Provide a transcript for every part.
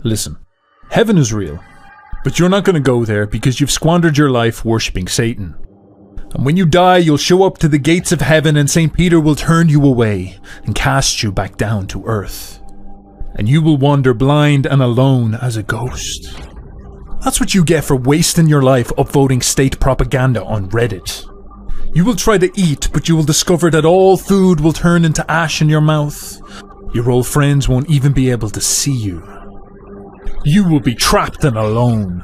Listen, heaven is real, but you're not going to go there because you've squandered your life worshipping Satan. And when you die, you'll show up to the gates of heaven and St. Peter will turn you away and cast you back down to earth. And you will wander blind and alone as a ghost. That's what you get for wasting your life upvoting state propaganda on Reddit. You will try to eat, but you will discover that all food will turn into ash in your mouth. Your old friends won't even be able to see you. You will be trapped and alone.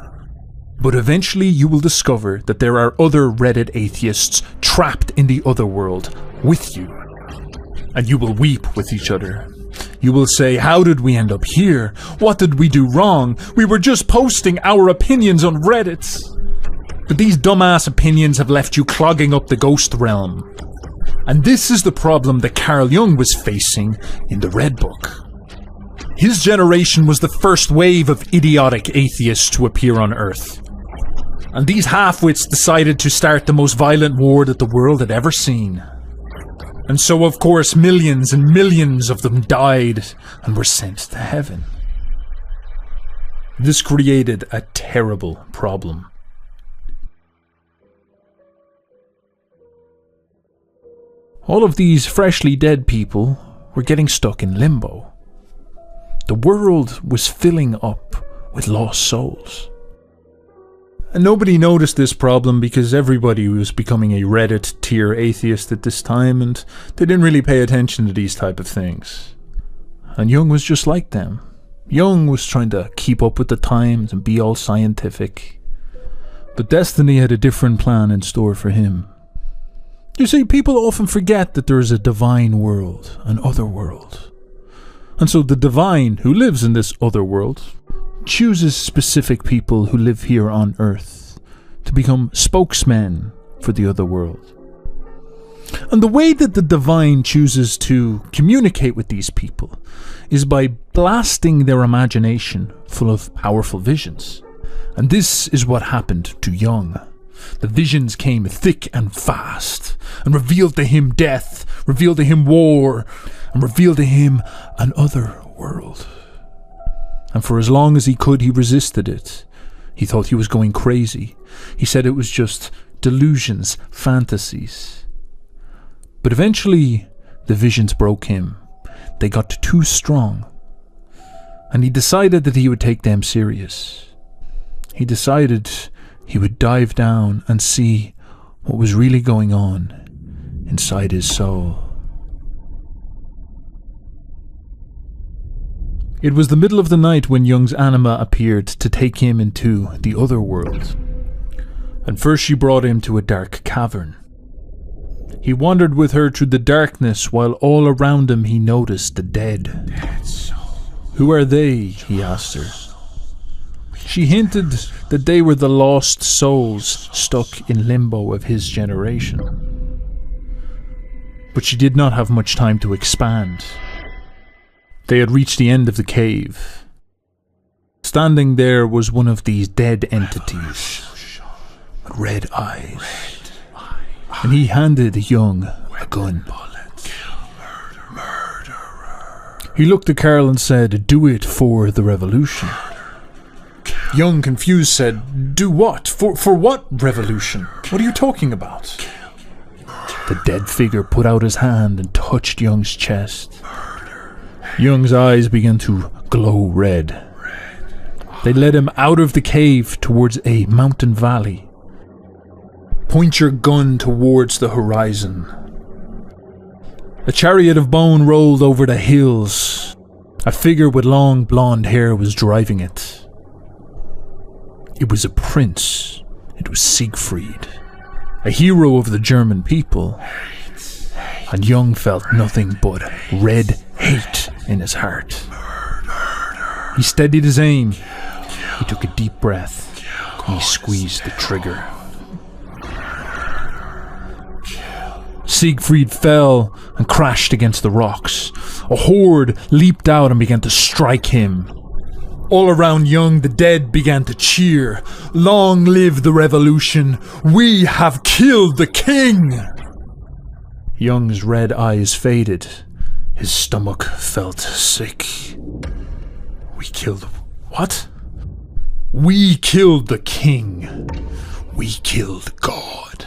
But eventually you will discover that there are other Reddit atheists trapped in the other world with you. And you will weep with each other. You will say, how did we end up here? What did we do wrong? We were just posting our opinions on Reddit. But these dumbass opinions have left you clogging up the ghost realm. And this is the problem that Carl Jung was facing in the Red Book. His generation was the first wave of idiotic atheists to appear on Earth. And these half-wits decided to start the most violent war that the world had ever seen. And so, of course, millions and millions of them died and were sent to heaven. This created a terrible problem. All of these freshly dead people were getting stuck in limbo. The world was filling up with lost souls. And nobody noticed this problem because everybody was becoming a Reddit tier atheist at this time and they didn't really pay attention to these type of things. And Jung was just like them. Jung was trying to keep up with the times and be all scientific. But destiny had a different plan in store for him. You see, people often forget that there is a divine world, an other world. And so the divine, who lives in this other world, chooses specific people who live here on Earth to become spokesmen for the other world. And the way that the divine chooses to communicate with these people is by blasting their imagination full of powerful visions. And this is what happened to Jung. The visions came thick and fast and revealed to him death, revealed to him war, and revealed to him an other world. And for as long as he could, he resisted it. He thought he was going crazy. He said it was just delusions, fantasies. But eventually, the visions broke him. They got too strong. And he decided that he would take them serious. He decided he would dive down and see what was really going on inside his soul. It was the middle of the night when Jung's anima appeared to take him into the other world. And first she brought him to a dark cavern. He wandered with her through the darkness while all around him he noticed the dead. Who are they? He asked her. She hinted that they were the lost souls stuck in limbo of his generation. But she did not have much time to expand. They had reached the end of the cave. Standing there was one of these dead entities with red eyes. And he handed Jung a gun. He looked at Carl and said, "Do it for the revolution." Jung, confused, said, "Do what? For what revolution? What are you talking about?" The dead figure put out his hand and touched Jung's chest. Jung's eyes began to glow red. They led him out of the cave towards a mountain valley. Point your gun towards the horizon. A chariot of bone rolled over the hills. A figure with long blonde hair was driving it. It was a prince. It was Siegfried, a hero of the German people. And Jung felt nothing but red hate in his heart. He steadied his aim. He took a deep breath. And he squeezed the trigger. Siegfried fell and crashed against the rocks. A horde leaped out and began to strike him. All around Jung, the dead began to cheer. "Long live the revolution! We have killed the king!" Jung's red eyes faded. His stomach felt sick. "We killed What? We killed the king. We killed God.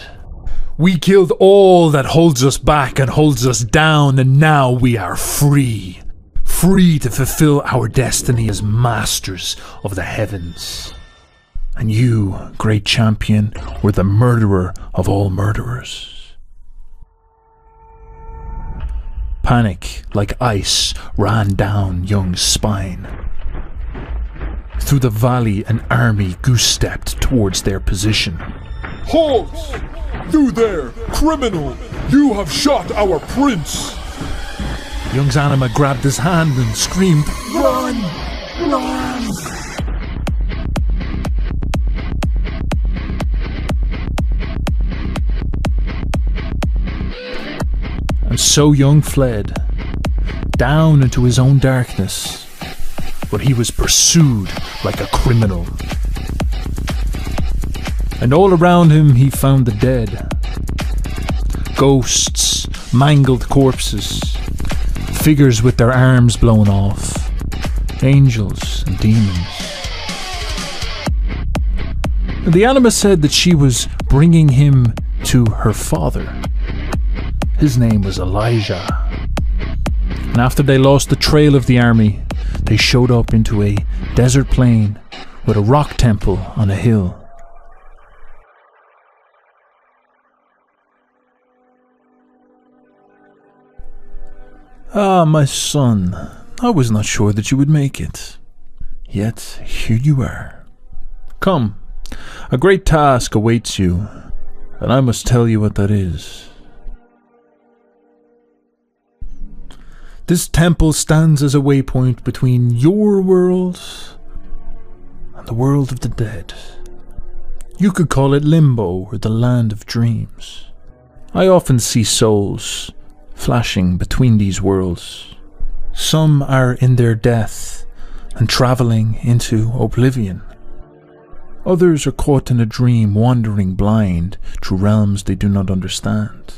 We killed all that holds us back and holds us down, and now we are free. Free to fulfill our destiny as masters of the heavens. And you, great champion, were the murderer of all murderers. Panic, like ice, ran down Jung's spine. Through the valley, an army goose-stepped towards their position. Halt! You there, criminal! You have shot our prince! Jung's anima grabbed his hand and screamed, "Run! Run!" And so Jung fled, down into his own darkness, but he was pursued like a criminal. And all around him he found the dead. Ghosts, mangled corpses, figures with their arms blown off, angels and demons. And the anima said that she was bringing him to her father. His name was Elijah. And after they lost the trail of the army, they showed up into a desert plain with a rock temple on a hill. "Ah, my son, I was not sure that you would make it. Yet here you are. Come, a great task awaits you, and I must tell you what that is. This temple stands as a waypoint between your world and the world of the dead. You could call it limbo or the land of dreams. I often see souls flashing between these worlds. Some are in their death and travelling into oblivion. Others are caught in a dream, wandering blind through realms they do not understand.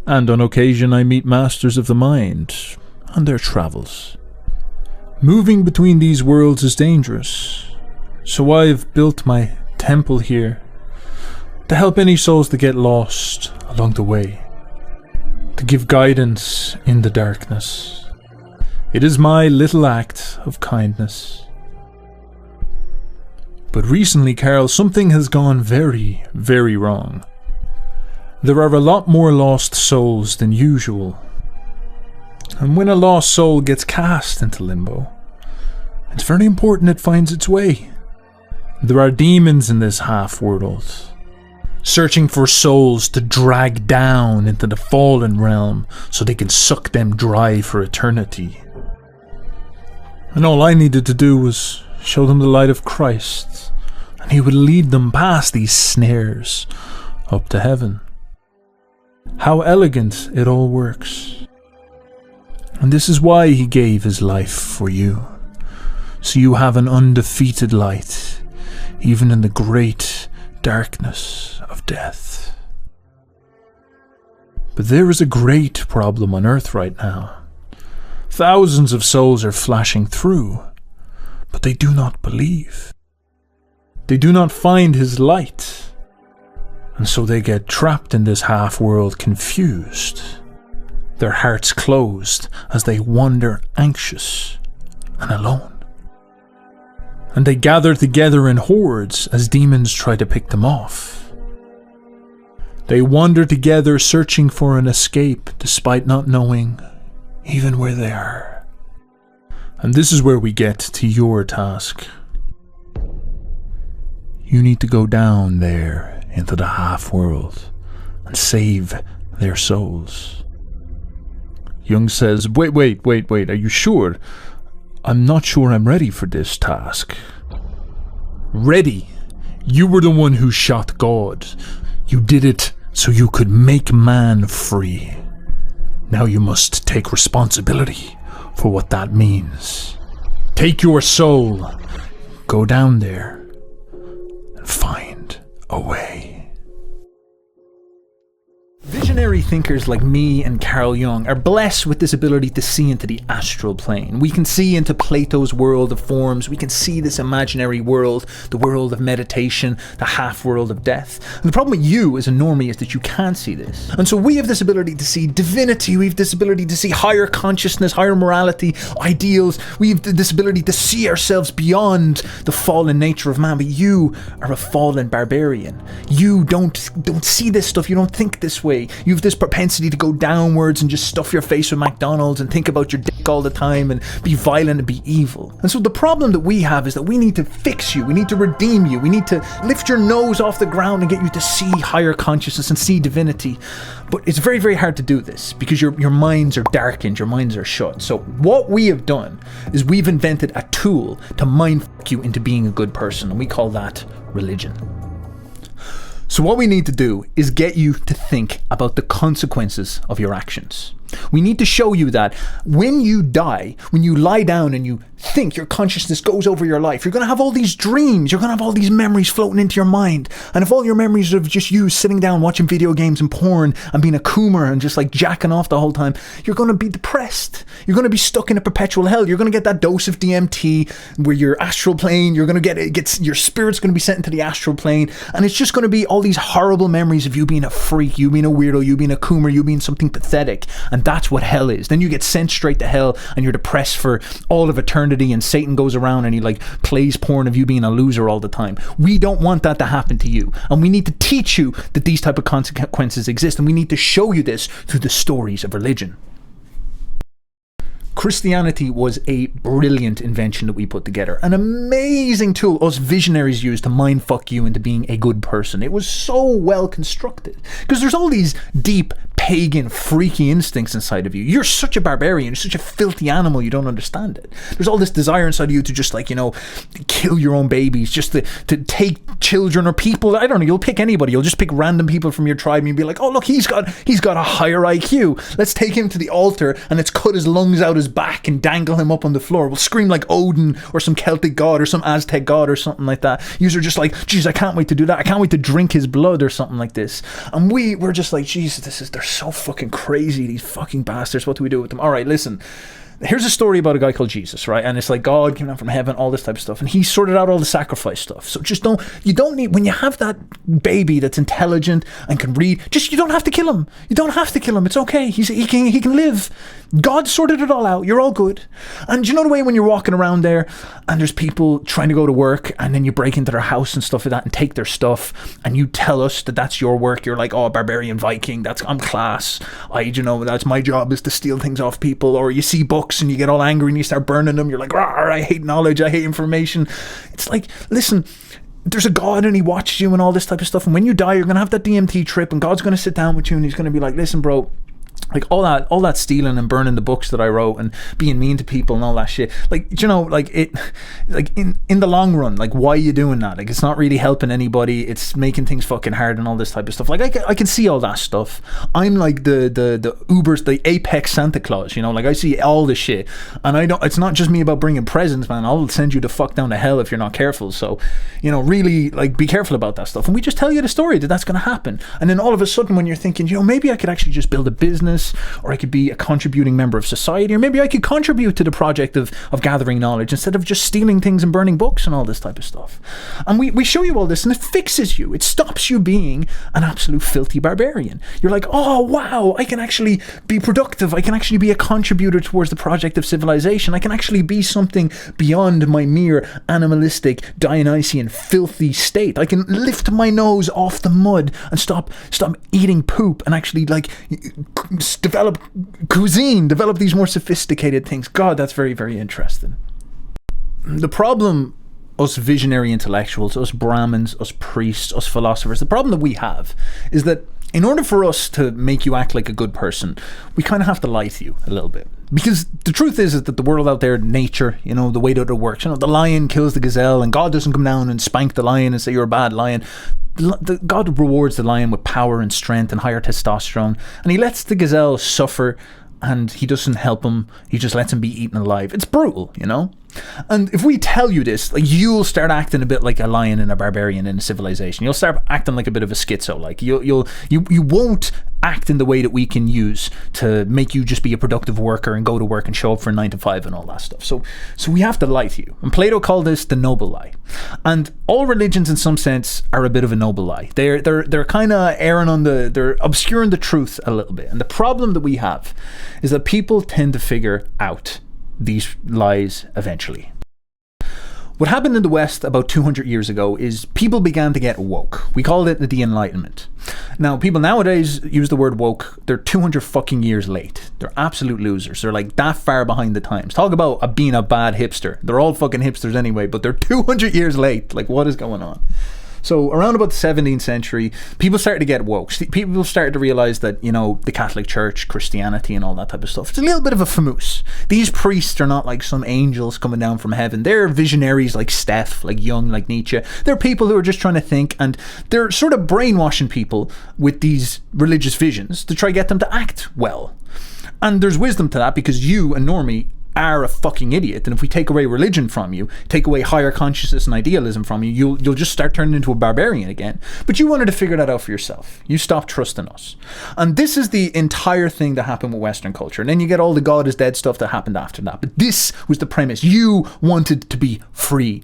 And on occasion I meet masters of the mind on their travels. Moving between these worlds is dangerous, so I've built my temple here to help any souls that get lost along the way, to give guidance in the darkness. It is my little act of kindness. But recently, Carl, something has gone very, very wrong. There are a lot more lost souls than usual. And when a lost soul gets cast into limbo, it's very important it finds its way. There are demons in this half-world, searching for souls to drag down into the fallen realm so they can suck them dry for eternity. And all I needed to do was show them the light of Christ, and he would lead them past these snares up to heaven. How elegant it all works. And this is why he gave his life for you, so you have an undefeated light, even in the great darkness of death. But there is a great problem on Earth right now. Thousands of souls are flashing through, but they do not believe. They do not find his light, and so they get trapped in this half-world, confused, their hearts closed as they wander anxious and alone. And they gather together in hordes as demons try to pick them off. They wander together searching for an escape despite not knowing even where they are. And this is where we get to your task. You need to go down there into the half-world and save their souls. Jung says, wait, are you sure? I'm not sure I'm ready for this task. Ready? You were the one who shot God. You did it so you could make man free. Now you must take responsibility for what that means. Take your soul, go down there, and find a way. Vision visionary thinkers like me and Carl Jung are blessed with this ability to see into the astral plane. We can see into Plato's world of forms. We can see this imaginary world, the world of meditation, the half world of death. And the problem with you as a normie is that you can't see this. And so we have this ability to see divinity. We have this ability to see higher consciousness, higher morality, ideals. We have this ability to see ourselves beyond the fallen nature of man. But you are a fallen barbarian. You don't see this stuff. You don't think this way. You have this propensity to go downwards and just stuff your face with McDonald's and think about your dick all the time and be violent and be evil. And so the problem that we have is that we need to fix you. We need to redeem you. We need to lift your nose off the ground and get you to see higher consciousness and see divinity. But it's very, very hard to do this because your minds are darkened, your minds are shut. So what we have done is we've invented a tool to mind fuck you into being a good person, and we call that religion. So what we need to do is get you to think about the consequences of your actions. We need to show you that when you die, when you lie down and you think, your consciousness goes over your life, you're going to have all these dreams, you're going to have all these memories floating into your mind. And if all your memories are of just you sitting down watching video games and porn and being a coomer and just like jacking off the whole time, you're going to be depressed. You're going to be stuck in a perpetual hell. You're going to get that dose of DMT where your astral plane, you're going to get your spirit's going to be sent into the astral plane. And it's just going to be all these horrible memories of you being a freak, you being a weirdo, you being a coomer, you being something pathetic. And that's what hell is. Then you get sent straight to hell and you're depressed for all of eternity, and Satan goes around and he like plays porn of you being a loser all the time. We don't want that to happen to you, and we need to teach you that these type of consequences exist, and we need to show you this through the stories of religion. Christianity was a brilliant invention that we put together. An amazing tool us visionaries used to mind fuck you into being a good person. It was so well constructed. Because there's all these deep, pagan, freaky instincts inside of you. You're such a barbarian. You're such a filthy animal. You don't understand it. There's all this desire inside of you to just like, you know, kill your own babies. Just to take children or people. I don't know. You'll pick anybody. You'll just pick random people from your tribe and you'll be like, oh, look, he's got a higher IQ. Let's take him to the altar and let's cut his lungs out his back and dangle him up on the floor. We'll scream like Odin or some Celtic god or some Aztec god or something like that. Yous are just like, geez, I can't wait to do that. I can't wait to drink his blood or something like this. And we're just like, geez, they're so fucking crazy, these fucking bastards. What do we do with them? All right, listen. Here's a story about a guy called Jesus, right? And it's like God came down from heaven, all this type of stuff. And he sorted out all the sacrifice stuff. So just you don't need, when you have that baby that's intelligent and can read, you don't have to kill him. You don't have to kill him. It's okay. He can live. God sorted it all out. You're all good. And you know the way when you're walking around there and there's people trying to go to work and then you break into their house and stuff like that and take their stuff and you tell us that that's your work. You're like, oh, barbarian Viking. I'm class. That's my job is to steal things off people. Or you see books and you get all angry and you start burning them. You're like, I hate knowledge. I hate information. It's like, listen, there's a God and he watches you and all this type of stuff. And when you die, you're going to have that DMT trip and God's going to sit down with you and he's going to be like, listen, bro, like all that stealing and burning the books that I wrote and being mean to people and all that shit, like, you know, like it, like in the long run, like why are you doing that? Like it's not really helping anybody. It's making things fucking hard and all this type of stuff. Like I can see all that stuff. I'm like the Ubers, the apex Santa Claus, you know, like I see all this shit and it's not just me about bringing presents, man. I'll send you the fuck down to hell if you're not careful. So, you know, really like be careful about that stuff. And we just tell you the story that that's going to happen. And then all of a sudden when you're thinking, you know, maybe I could actually just build a business, or I could be a contributing member of society, or maybe I could contribute to the project of gathering knowledge instead of just stealing things and burning books and all this type of stuff. And we show you all this and it fixes you. It stops you being an absolute filthy barbarian. You're like, oh wow, I can actually be productive. I can actually be a contributor towards the project of civilization. I can actually be something beyond my mere animalistic, Dionysian, filthy state. I can lift my nose off the mud and stop eating poop and actually like develop cuisine, develop these more sophisticated things. God, that's very, very interesting. The problem, us visionary intellectuals, us Brahmins, us priests, us philosophers, the problem that we have is that in order for us to make you act like a good person, we kind of have to lie to you a little bit. Because the truth is that the world out there, nature, you know, the way that it works, you know, the lion kills the gazelle and God doesn't come down and spank the lion and say you're a bad lion. God rewards the lion with power and strength and higher testosterone, and he lets the gazelle suffer and he doesn't help him. He just lets him be eaten alive. It's brutal, you know? And if we tell you this, like, you'll start acting a bit like a lion and a barbarian in a civilization. You'll start acting like a bit of a schizo. Like you won't act in the way that we can use to make you just be a productive worker and go to work and show up for 9 to 5 and all that stuff. So we have to lie to you. And Plato called this the noble lie. And all religions in some sense are a bit of a noble lie. They're kind of they're obscuring the truth a little bit. And the problem that we have is that people tend to figure out these lies eventually. What happened in the West about 200 years ago is people began to get woke. We called it the Enlightenment. Now, people nowadays use the word woke. They're 200 fucking years late. They're absolute losers. They're like that far behind the times. Talk about being a bad hipster. They're all fucking hipsters anyway, but they're 200 years late. Like, what is going on? So around about the 17th century, people started to get woke. People started to realize that, you know, the Catholic Church, Christianity and all that type of stuff, it's a little bit of a famous. These priests are not like some angels coming down from heaven. They're visionaries like Steph, like Jung, like Nietzsche. They're people who are just trying to think, and they're sort of brainwashing people with these religious visions to try to get them to act well. And there's wisdom to that, because you and Normie are a fucking idiot, and if we take away religion from you, take away higher consciousness and idealism from you, you'll just start turning into a barbarian again. But you wanted to figure that out for yourself. You stopped trusting us. And this is the entire thing that happened with Western culture. And then you get all the God is dead stuff that happened after that. But this was the premise. You wanted to be free.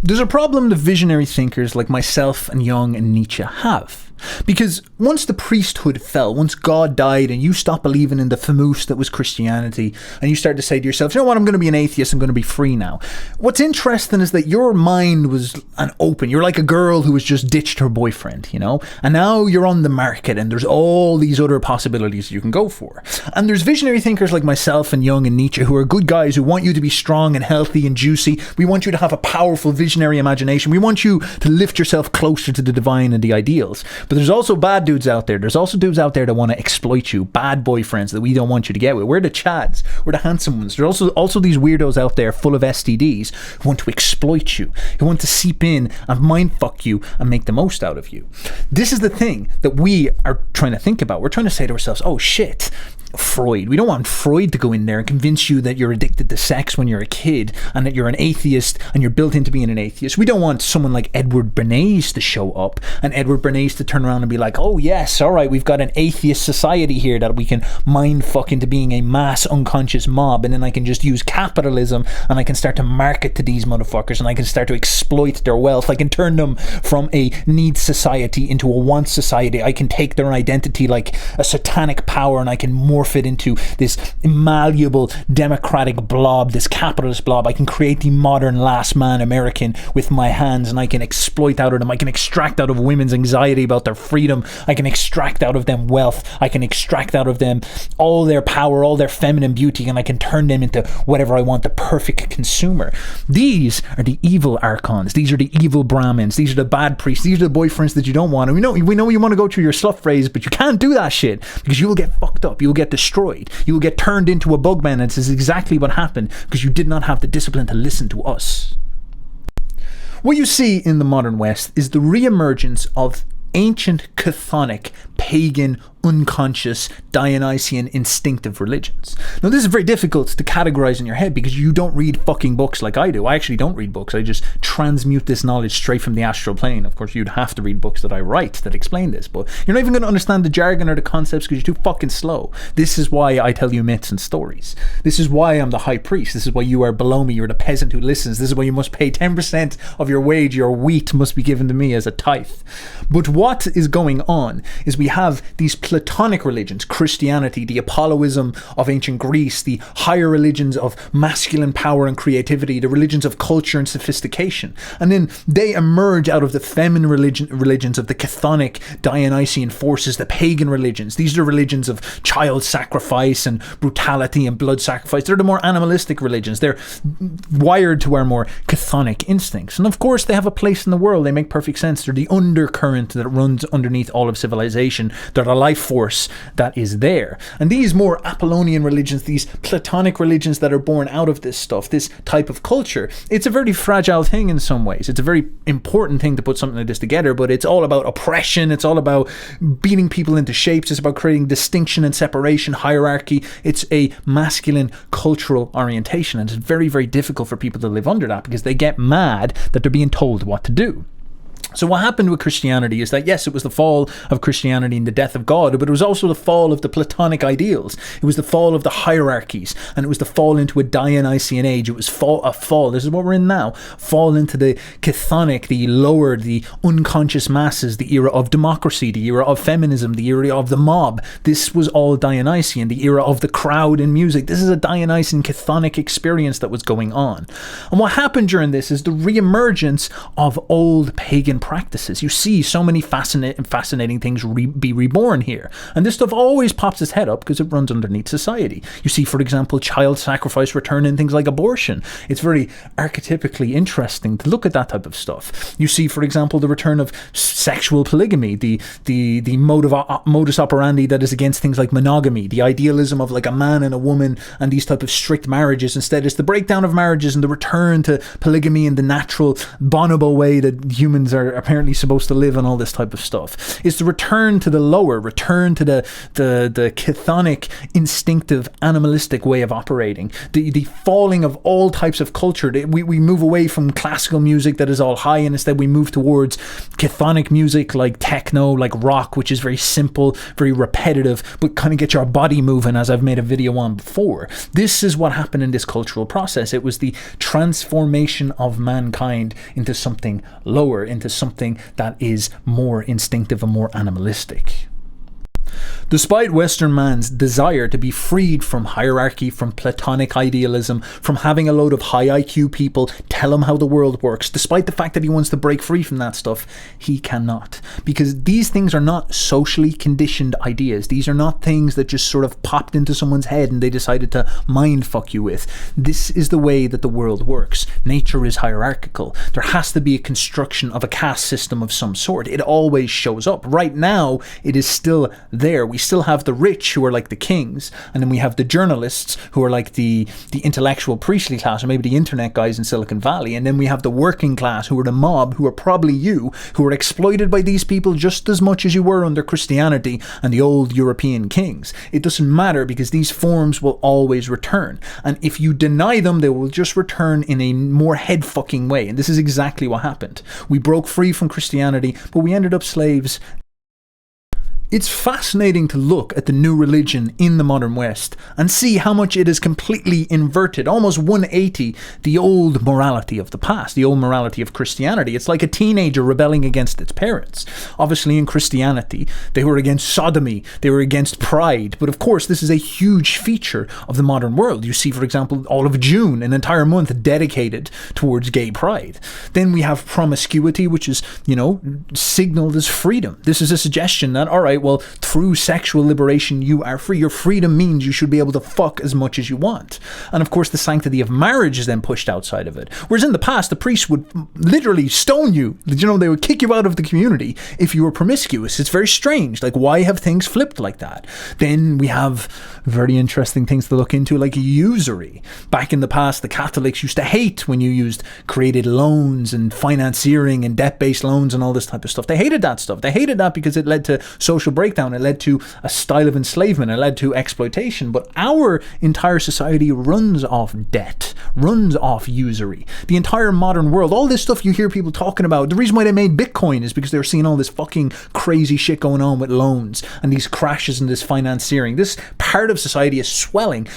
There's a problem the visionary thinkers like myself and Jung and Nietzsche have. Because once the priesthood fell, once God died and you stopped believing in the famous that was Christianity, and you start to say to yourself, you know what, I'm going to be an atheist, I'm going to be free now. What's interesting is that your mind was an open. You're like a girl who has just ditched her boyfriend, you know, and now you're on the market and there's all these other possibilities you can go for. And there's visionary thinkers like myself and Jung and Nietzsche who are good guys who want you to be strong and healthy and juicy. We want you to have a powerful visionary imagination. We want you to lift yourself closer to the divine and the ideals. But there's also bad dudes out there. There's also dudes out there that want to exploit you. Bad boyfriends that we don't want you to get with. We're the chads. We're the handsome ones. There's also these weirdos out there full of STDs who want to exploit you, who want to seep in and mind fuck you and make the most out of you. This is the thing that we are trying to think about. We're trying to say to ourselves, oh shit, Freud. We don't want Freud to go in there and convince you that you're addicted to sex when you're a kid and that you're an atheist and you're built into being an atheist. We don't want someone like Edward Bernays to show up and Edward Bernays to turn around and be like, oh yes, all right, we've got an atheist society here that we can mind fuck into being a mass unconscious mob, and then I can just use capitalism and I can start to market to these motherfuckers and I can start to exploit their wealth. I can turn them from a need society into a want society. I can take their identity like a satanic power and I can morph it into this malleable democratic blob, this capitalist blob. I can create the modern last man American with my hands, and I can exploit out of them. I can extract out of women's anxiety about their freedom. I can extract out of them wealth. I can extract out of them all their power, all their feminine beauty, and I can turn them into whatever I want, the perfect consumer. These are the evil archons. These are the evil Brahmins. These are the bad priests. These are the boyfriends that you don't want. And we know you want to go through your slut phrase, but you can't do that shit because you will get fucked up. You will get destroyed. You will get turned into a bugman, and this is exactly what happened because you did not have the discipline to listen to us. What you see in the modern West is the re-emergence of ancient chthonic, pagan, unconscious, Dionysian, instinctive religions. Now this is very difficult to categorize in your head because you don't read fucking books like I do. I actually don't read books. I just transmute this knowledge straight from the astral plane. Of course, you'd have to read books that I write that explain this, but you're not even going to understand the jargon or the concepts because you're too fucking slow. This is why I tell you myths and stories. This is why I'm the high priest. This is why you are below me. You're the peasant who listens. This is why you must pay 10% of your wage. Your wheat must be given to me as a tithe. But what is going on is we have these Platonic religions, Christianity, the Apolloism of ancient Greece, the higher religions of masculine power and creativity, the religions of culture and sophistication. And then they emerge out of the feminine religions of the chthonic, Dionysian forces, the pagan religions. These are religions of child sacrifice and brutality and blood sacrifice. They're the more animalistic religions. They're wired to our more chthonic instincts. And of course, they have a place in the world. They make perfect sense. They're the undercurrent that runs underneath all of civilization. They're the life force that is there. And these more Apollonian religions, these Platonic religions that are born out of this stuff, this type of culture, it's a very fragile thing in some ways. It's a very important thing to put something like this together, but it's all about oppression. It's all about beating people into shapes. It's about creating distinction and separation, hierarchy. It's a masculine cultural orientation, and it's very, very difficult for people to live under that because they get mad that they're being told what to do. So what happened with Christianity is that, yes, it was the fall of Christianity and the death of God, but it was also the fall of the Platonic ideals. It was the fall of the hierarchies, and it was the fall into a Dionysian age. It was a fall, this is what we're in now, fall into the chthonic, the lower, the unconscious masses, the era of democracy, the era of feminism, the era of the mob. This was all Dionysian, the era of the crowd in music. This is a Dionysian chthonic experience that was going on. And what happened during this is the re-emergence of old pagan practices. You see so many fascinating things be reborn here. And this stuff always pops its head up because it runs underneath society. You see, for example, child sacrifice return in things like abortion. It's very archetypically interesting to look at that type of stuff. You see, for example, the return of sexual polygamy, the modus operandi that is against things like monogamy, the idealism of like a man and a woman and these type of strict marriages. Instead, it's the breakdown of marriages and the return to polygamy in the natural bonobo way that humans are apparently supposed to live, and all this type of stuff. It's the return to the lower, return to the chthonic, instinctive, animalistic way of operating. The falling of all types of culture. We move away from classical music that is all high, and instead we move towards chthonic music like techno, like rock, which is very simple, very repetitive, but kind of get your body moving, as I've made a video on before. This is what happened in this cultural process. It was the transformation of mankind into something lower, into something that is more instinctive and more animalistic. Despite Western man's desire to be freed from hierarchy, from Platonic idealism, from having a load of high IQ people tell him how the world works, despite the fact that he wants to break free from that stuff, he cannot. Because these things are not socially conditioned ideas. These are not things that just sort of popped into someone's head and they decided to mind fuck you with. This is the way that the world works. Nature is hierarchical. There has to be a construction of a caste system of some sort. It always shows up. Right now, it is still there. We still have the rich who are like the kings, and then we have the journalists who are like the intellectual priestly class, or maybe the internet guys in Silicon Valley, and then we have the working class who are the mob, who are probably you, who are exploited by these people just as much as you were under Christianity and the old European kings. It doesn't matter, because these forms will always return, and if you deny them, they will just return in a more head-fucking way, and this is exactly what happened. We broke free from Christianity, but we ended up slaves. It's fascinating to look at the new religion in the modern West and see how much it is completely inverted, almost 180, the old morality of the past, the old morality of Christianity. It's like a teenager rebelling against its parents. Obviously, in Christianity, they were against sodomy, they were against pride, but of course, this is a huge feature of the modern world. You see, for example, all of June, an entire month dedicated towards gay pride. Then we have promiscuity, which is, signaled as freedom. This is a suggestion that, all right, well, through sexual liberation, you are free. Your freedom means you should be able to fuck as much as you want. And of course, the sanctity of marriage is then pushed outside of it. Whereas in the past, the priest would literally stone you. They would kick you out of the community if you were promiscuous. It's very strange. Like, why have things flipped like that? Then we have very interesting things to look into, like usury. Back in the past, the Catholics used to hate when you used created loans and financiering and debt-based loans and all this type of stuff. They hated that stuff. They hated that because it led to social breakdown. It led to a style of enslavement. It led to exploitation. But our entire society runs off debt, runs off usury. The entire modern world, all this stuff you hear people talking about, the reason why they made Bitcoin is because they were seeing all this fucking crazy shit going on with loans and these crashes and this financiering. This part of society is swelling.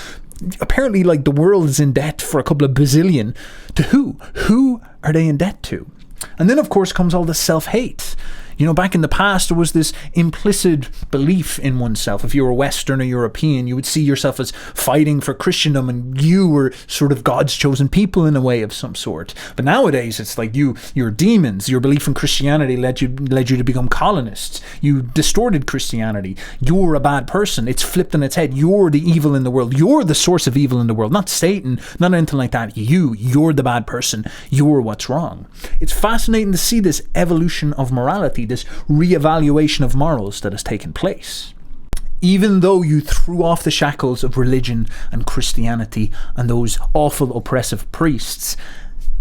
Apparently, like, the world is in debt for a couple of bazillion. To who? Who are they in debt to? And then, of course, comes all the self-hate. Back in the past, there was this implicit belief in oneself. If you were Western or European, you would see yourself as fighting for Christendom, and you were sort of God's chosen people in a way of some sort. But nowadays, it's like you're demons. Your belief in Christianity led you to become colonists. You distorted Christianity. You're a bad person. It's flipped on its head. You're the evil in the world. You're the source of evil in the world. Not Satan, not anything like that. You're the bad person. You're what's wrong. It's fascinating to see this evolution of morality, this re-evaluation of morals that has taken place. Even though you threw off the shackles of religion and Christianity and those awful oppressive priests,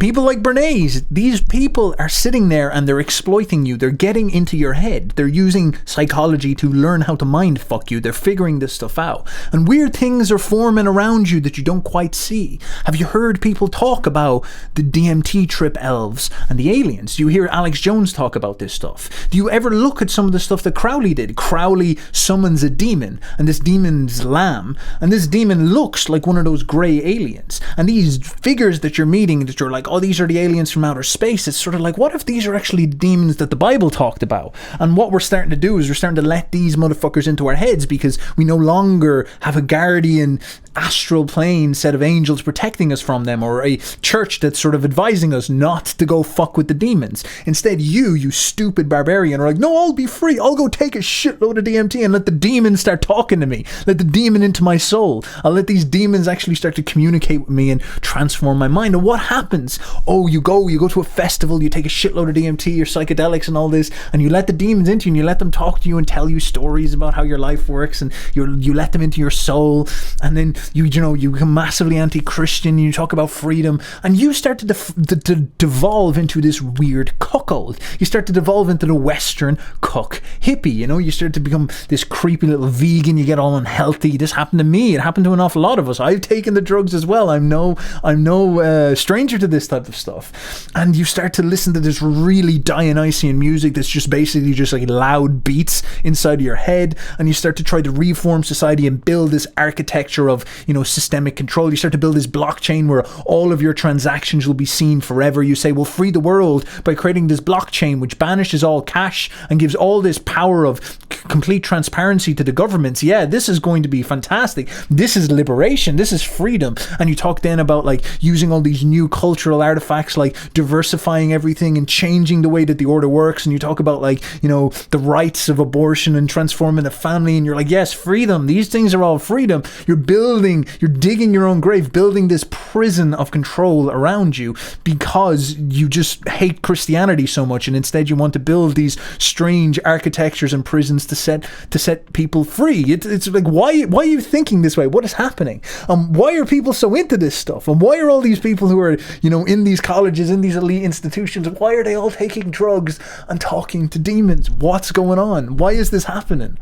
People like Bernays, these people are sitting there and they're exploiting you. They're getting into your head. They're using psychology to learn how to mind fuck you. They're figuring this stuff out. And weird things are forming around you that you don't quite see. Have you heard people talk about the DMT trip elves and the aliens? Do you hear Alex Jones talk about this stuff? Do you ever look at some of the stuff that Crowley did? Crowley summons a demon, and this demon's lamb, and this demon looks like one of those grey aliens. And these figures that you're meeting, that you're like, oh, these are the aliens from outer space. It's sort of like, what if these are actually demons that the Bible talked about? And what we're starting to do is we're starting to let these motherfuckers into our heads because we no longer have a guardian astral plane set of angels protecting us from them, or a church that's sort of advising us not to go fuck with the demons. Instead, you stupid barbarian, are like, no, I'll be free. I'll go take a shitload of DMT and let the demon start talking to me. Let the demon into my soul. I'll let these demons actually start to communicate with me and transform my mind. And what happens? Oh, you go to a festival, you take a shitload of DMT or psychedelics and all this, and you let the demons into you and you let them talk to you and tell you stories about how your life works, and you let them into your soul, and then you become massively anti-Christian, you talk about freedom, and you start to devolve into this weird cuckold. You start to devolve into the Western cuck hippie, you start to become this creepy little vegan, you get all unhealthy. This happened to me, it happened to an awful lot of us. I've taken the drugs as well. I'm no stranger to this type of stuff. And you start to listen to this really Dionysian music that's just basically just like loud beats inside of your head, and you start to try to reform society and build this architecture of systemic control. You start to build this blockchain where all of your transactions will be seen forever. You say, we'll free the world by creating this blockchain which banishes all cash and gives all this power of complete transparency to the governments. Yeah, this is going to be fantastic. This is liberation. This is freedom. And you talk then about like using all these new cultural artifacts, like diversifying everything and changing the way that the order works. And you talk about like, the rights of abortion and transforming the family. And you're like, yes, freedom. These things are all freedom. You're digging your own grave, building this prison of control around you because you just hate Christianity so much, and instead you want to build these strange architectures and prisons to set people free. It's like, why are you thinking this way? What is happening? Why are people so into this stuff? And why are all these people who are in these colleges, in these elite institutions, why are they all taking drugs and talking to demons? What's going on? Why is this happening?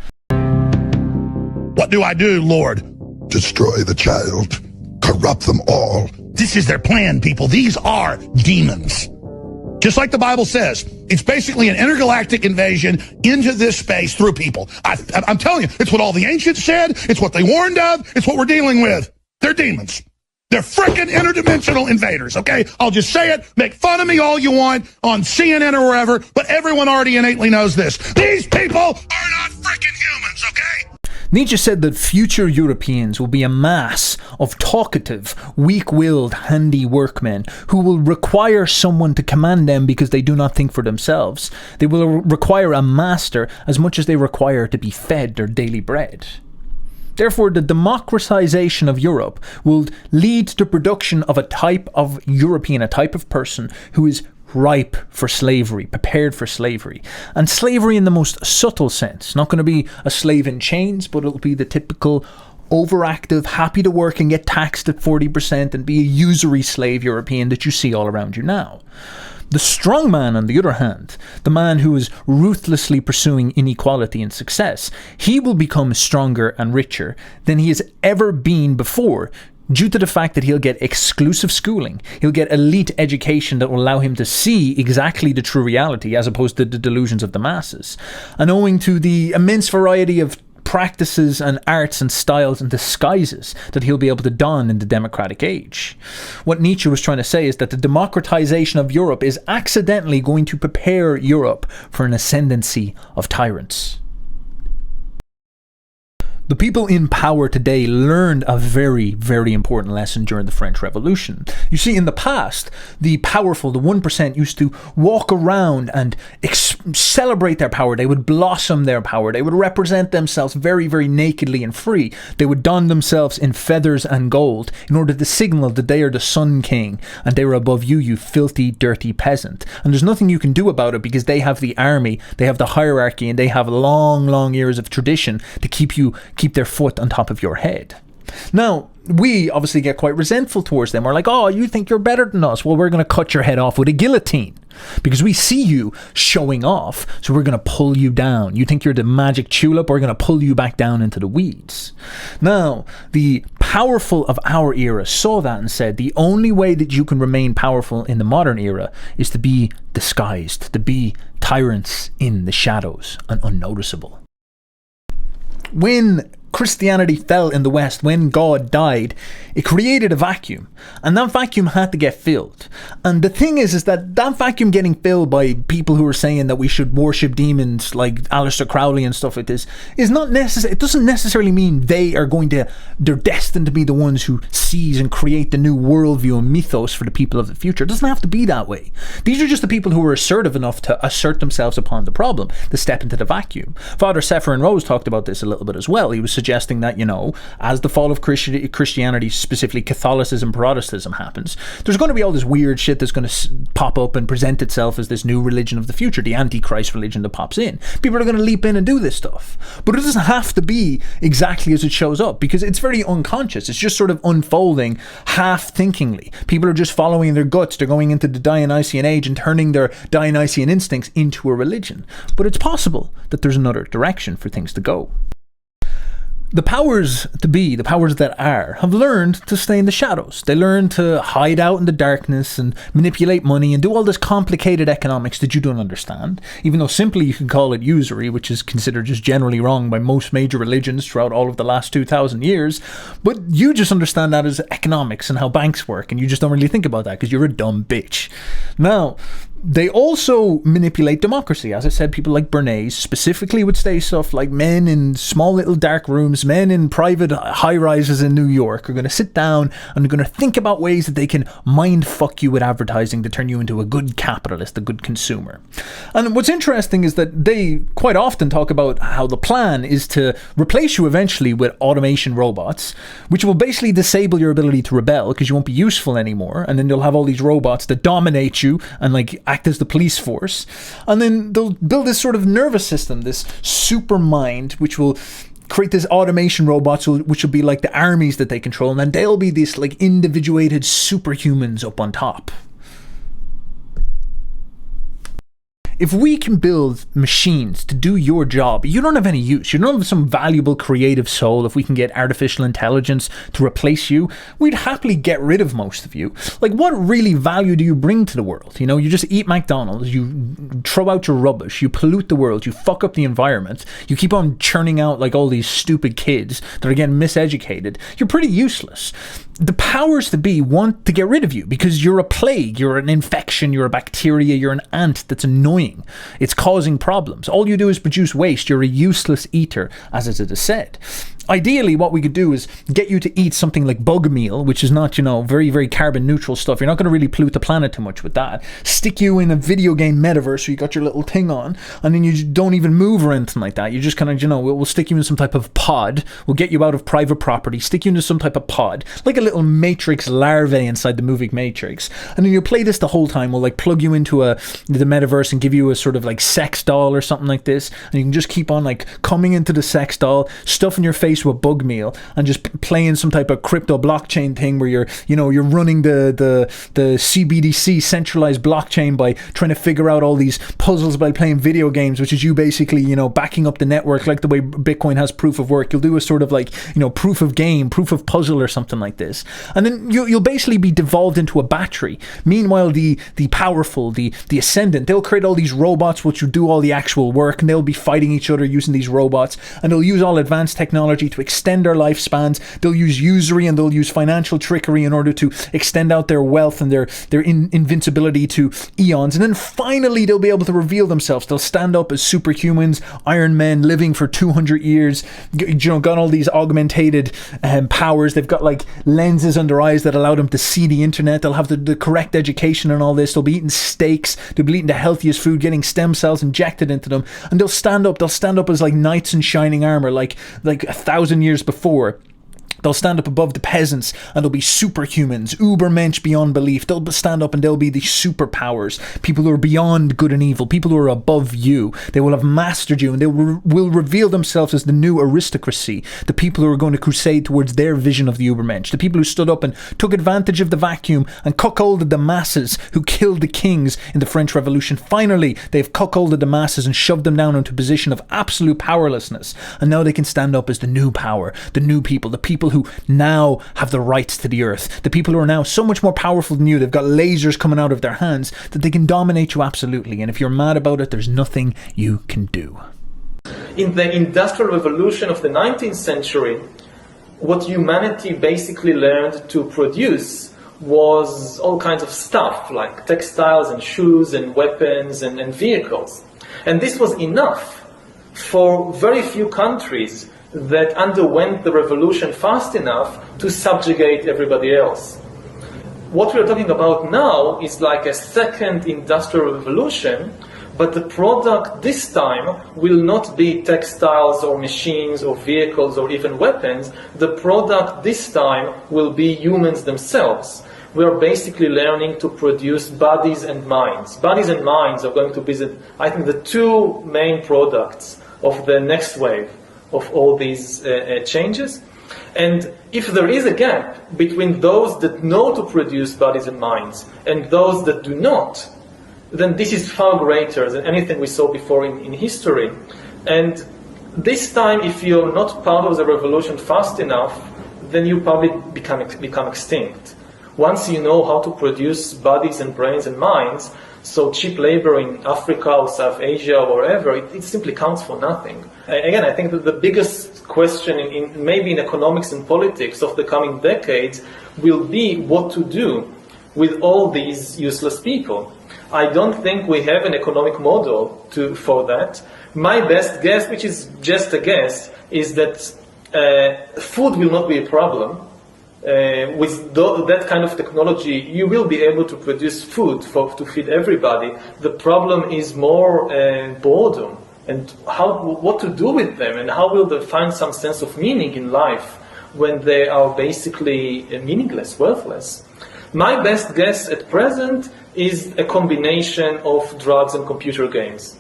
What do I do, Lord? Destroy the child. Corrupt them all. This is their plan, people. These are demons. Just like the Bible says, it's basically an intergalactic invasion into this space through people. I'm telling you, it's what all the ancients said. It's what they warned of. It's what we're dealing with. They're demons. They're frickin' interdimensional invaders, okay? I'll just say it. Make fun of me all you want on CNN or wherever, but everyone already innately knows this. These people are not frickin' humans, okay? Nietzsche said that future Europeans will be a mass of talkative, weak-willed, handy workmen who will require someone to command them because they do not think for themselves. They will require a master as much as they require to be fed their daily bread. Therefore, the democratization of Europe will lead to production of a type of European, a type of person who is ripe for slavery, prepared for slavery. And slavery in the most subtle sense. Not going to be a slave in chains, but it'll be the typical overactive, happy to work and get taxed at 40% and be a usury slave European that you see all around you now. The strong man, on the other hand, the man who is ruthlessly pursuing inequality and success, he will become stronger and richer than he has ever been before, due to the fact that he'll get exclusive schooling. He'll get elite education that will allow him to see exactly the true reality as opposed to the delusions of the masses. And owing to the immense variety of practices and arts and styles and disguises that he'll be able to don in the democratic age. What Nietzsche was trying to say is that the democratization of Europe is accidentally going to prepare Europe for an ascendancy of tyrants. The people in power today learned a very, very important lesson during the French Revolution. You see, in the past, the powerful, the 1%, used to walk around and celebrate their power. They would blossom their power. They would represent themselves very, very nakedly and free. They would don themselves in feathers and gold in order to signal that they are the Sun King and they are above you, you filthy, dirty peasant. And there's nothing you can do about it because they have the army, they have the hierarchy, and they have long, long years of tradition to keep their foot on top of your head. Now, we obviously get quite resentful towards them. We're like, oh, you think you're better than us? Well, we're going to cut your head off with a guillotine because we see you showing off, so we're going to pull you down. You think you're the magic tulip? We're going to pull you back down into the weeds. Now, the powerful of our era saw that and said, the only way that you can remain powerful in the modern era is to be disguised, to be tyrants in the shadows and unnoticeable. When Christianity fell in the West, when God died, it created a vacuum, and that vacuum had to get filled. And the thing is that vacuum getting filled by people who are saying that we should worship demons like Aleister Crowley and stuff like this is not necessary. It doesn't necessarily mean they're destined to be the ones who seize and create the new worldview and mythos for the people of the future. It doesn't have to be that way. These are just the people who are assertive enough to assert themselves upon the problem, to step into the vacuum. Father Sephirin Rose talked about this a little bit as well. He was suggesting that, as the fall of Christianity, specifically Catholicism, Protestantism happens, there's going to be all this weird shit that's going to pop up and present itself as this new religion of the future, the Antichrist religion that pops in. People are going to leap in and do this stuff. But it doesn't have to be exactly as it shows up, because it's very unconscious. It's just sort of unfolding half-thinkingly. People are just following their guts. They're going into the Dionysian age and turning their Dionysian instincts into a religion. But it's possible that there's another direction for things to go. The powers to be, the powers that are, have learned to stay in the shadows. They learn to hide out in the darkness and manipulate money and do all this complicated economics that you don't understand, even though simply you can call it usury, which is considered just generally wrong by most major religions throughout all of the last 2,000 years. But you just understand that as economics and how banks work, and you just don't really think about that because you're a dumb bitch. Now, they also manipulate democracy. As I said, people like Bernays specifically would say stuff like men in small little dark rooms, men in private high-rises in New York are going to sit down and are going to think about ways that they can mind fuck you with advertising to turn you into a good capitalist, a good consumer. And what's interesting is that they quite often talk about how the plan is to replace you eventually with automation robots, which will basically disable your ability to rebel because you won't be useful anymore, and then you'll have all these robots that dominate you and act as the police force, and then they'll build this sort of nervous system, this super mind, which will create this automation robots, which will be like the armies that they control, and then they'll be these individuated superhumans up on top. If we can build machines to do your job, you don't have any use. You don't have some valuable creative soul. If we can get artificial intelligence to replace you, we'd happily get rid of most of you. What really value do you bring to the world? You just eat McDonald's, you throw out your rubbish, you pollute the world, you fuck up the environment, you keep on churning out all these stupid kids that are getting miseducated. You're pretty useless. The powers to be want to get rid of you because you're a plague, you're an infection, you're a bacteria, you're an ant that's annoying. It's causing problems. All you do is produce waste. You're a useless eater, as it is said. Ideally, what we could do is get you to eat something like bug meal, which is not, very, very carbon neutral stuff. You're not going to really pollute the planet too much with that. Stick you in a video game metaverse so you got your little thing on, and then you don't even move or anything like that. You just kind of, we'll stick you in some type of pod. We'll get you out of private property, stick you into some type of pod, like a little Matrix larvae inside the movie Matrix. And then you play this the whole time. We'll plug you into the metaverse and give you a sort of sex doll or something like this. And you can just keep on coming into the sex doll, stuffing your face with bug meal, and just playing some type of crypto blockchain thing where you're running the CBDC centralized blockchain by trying to figure out all these puzzles by playing video games, which is you basically backing up the network like the way Bitcoin has proof of work. You'll do a sort of proof of game, proof of puzzle or something like this, and then you'll basically be devolved into a battery. Meanwhile, the powerful, the ascendant, they'll create all these robots which will do all the actual work, and they'll be fighting each other using these robots, and they'll use all advanced technology to extend their lifespans. They'll use usury and they'll use financial trickery in order to extend out their wealth and their invincibility to eons. And then finally they'll be able to reveal themselves. They'll stand up as superhumans, Iron Men, living for 200 years, got all these augmented powers. They've got lenses under eyes that allow them to see the internet. They'll have the correct education and all this. They'll be eating steaks. They'll be eating the healthiest food, getting stem cells injected into them, and they'll stand up as knights in shining armor, like 1,000 years before. They'll stand up above the peasants and they'll be superhumans, ubermensch beyond belief. They'll stand up and they'll be the superpowers, people who are beyond good and evil, people who are above you. They will have mastered you and they will reveal themselves as the new aristocracy, the people who are going to crusade towards their vision of the ubermensch, the people who stood up and took advantage of the vacuum and cuckolded the masses, who killed the kings in the French Revolution. Finally, they've cuckolded the masses and shoved them down into a position of absolute powerlessness. And now they can stand up as the new power, the new people, the people who now have the rights to the earth, the people who are now so much more powerful than you. They've got lasers coming out of their hands that they can dominate you absolutely. And if you're mad about it, there's nothing you can do. In the Industrial Revolution of the 19th century, what humanity basically learned to produce was all kinds of stuff, like textiles and shoes and weapons and vehicles. And this was enough for very few countries that underwent the revolution fast enough to subjugate everybody else. What we're talking about now is like a second industrial revolution, but the product this time will not be textiles or machines or vehicles or even weapons. The product this time will be humans themselves. We are basically learning to produce bodies and minds. Bodies and minds are going to be, I think, the two main products of the next wave of all these changes. And if there is a gap between those that know to produce bodies and minds and those that do not, then this is far greater than anything we saw before in history. And this time, if you're not part of the revolution fast enough, then you probably become extinct. Once you know how to produce bodies and brains and minds, so cheap labor in Africa or South Asia or wherever, it simply counts for nothing. Again, I think that the biggest question maybe in economics and politics of the coming decades will be what to do with all these useless people. I don't think we have an economic model for that. My best guess, which is just a guess, is that food will not be a problem. With that kind of technology, you will be able to produce food to feed everybody. The problem is more boredom and what to do with them, and how will they find some sense of meaning in life when they are basically meaningless, worthless. My best guess at present is a combination of drugs and computer games.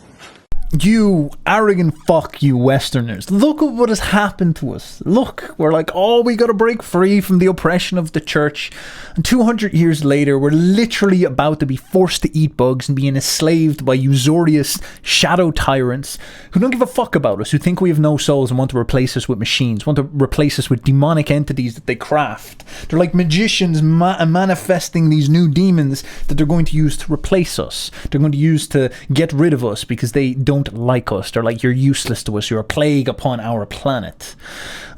You arrogant fuck, you Westerners. Look at what has happened to us. Look, we're like, oh, we gotta break free from the oppression of the church. And 200 years later, we're literally about to be forced to eat bugs and being enslaved by usurious shadow tyrants who don't give a fuck about us, who think we have no souls and want to replace us with machines, want to replace us with demonic entities that they craft. They're like magicians manifesting these new demons that they're going to use to replace us. They're going to use to get rid of us because they don't like us. They're like, you're useless to us, you're a plague upon our planet.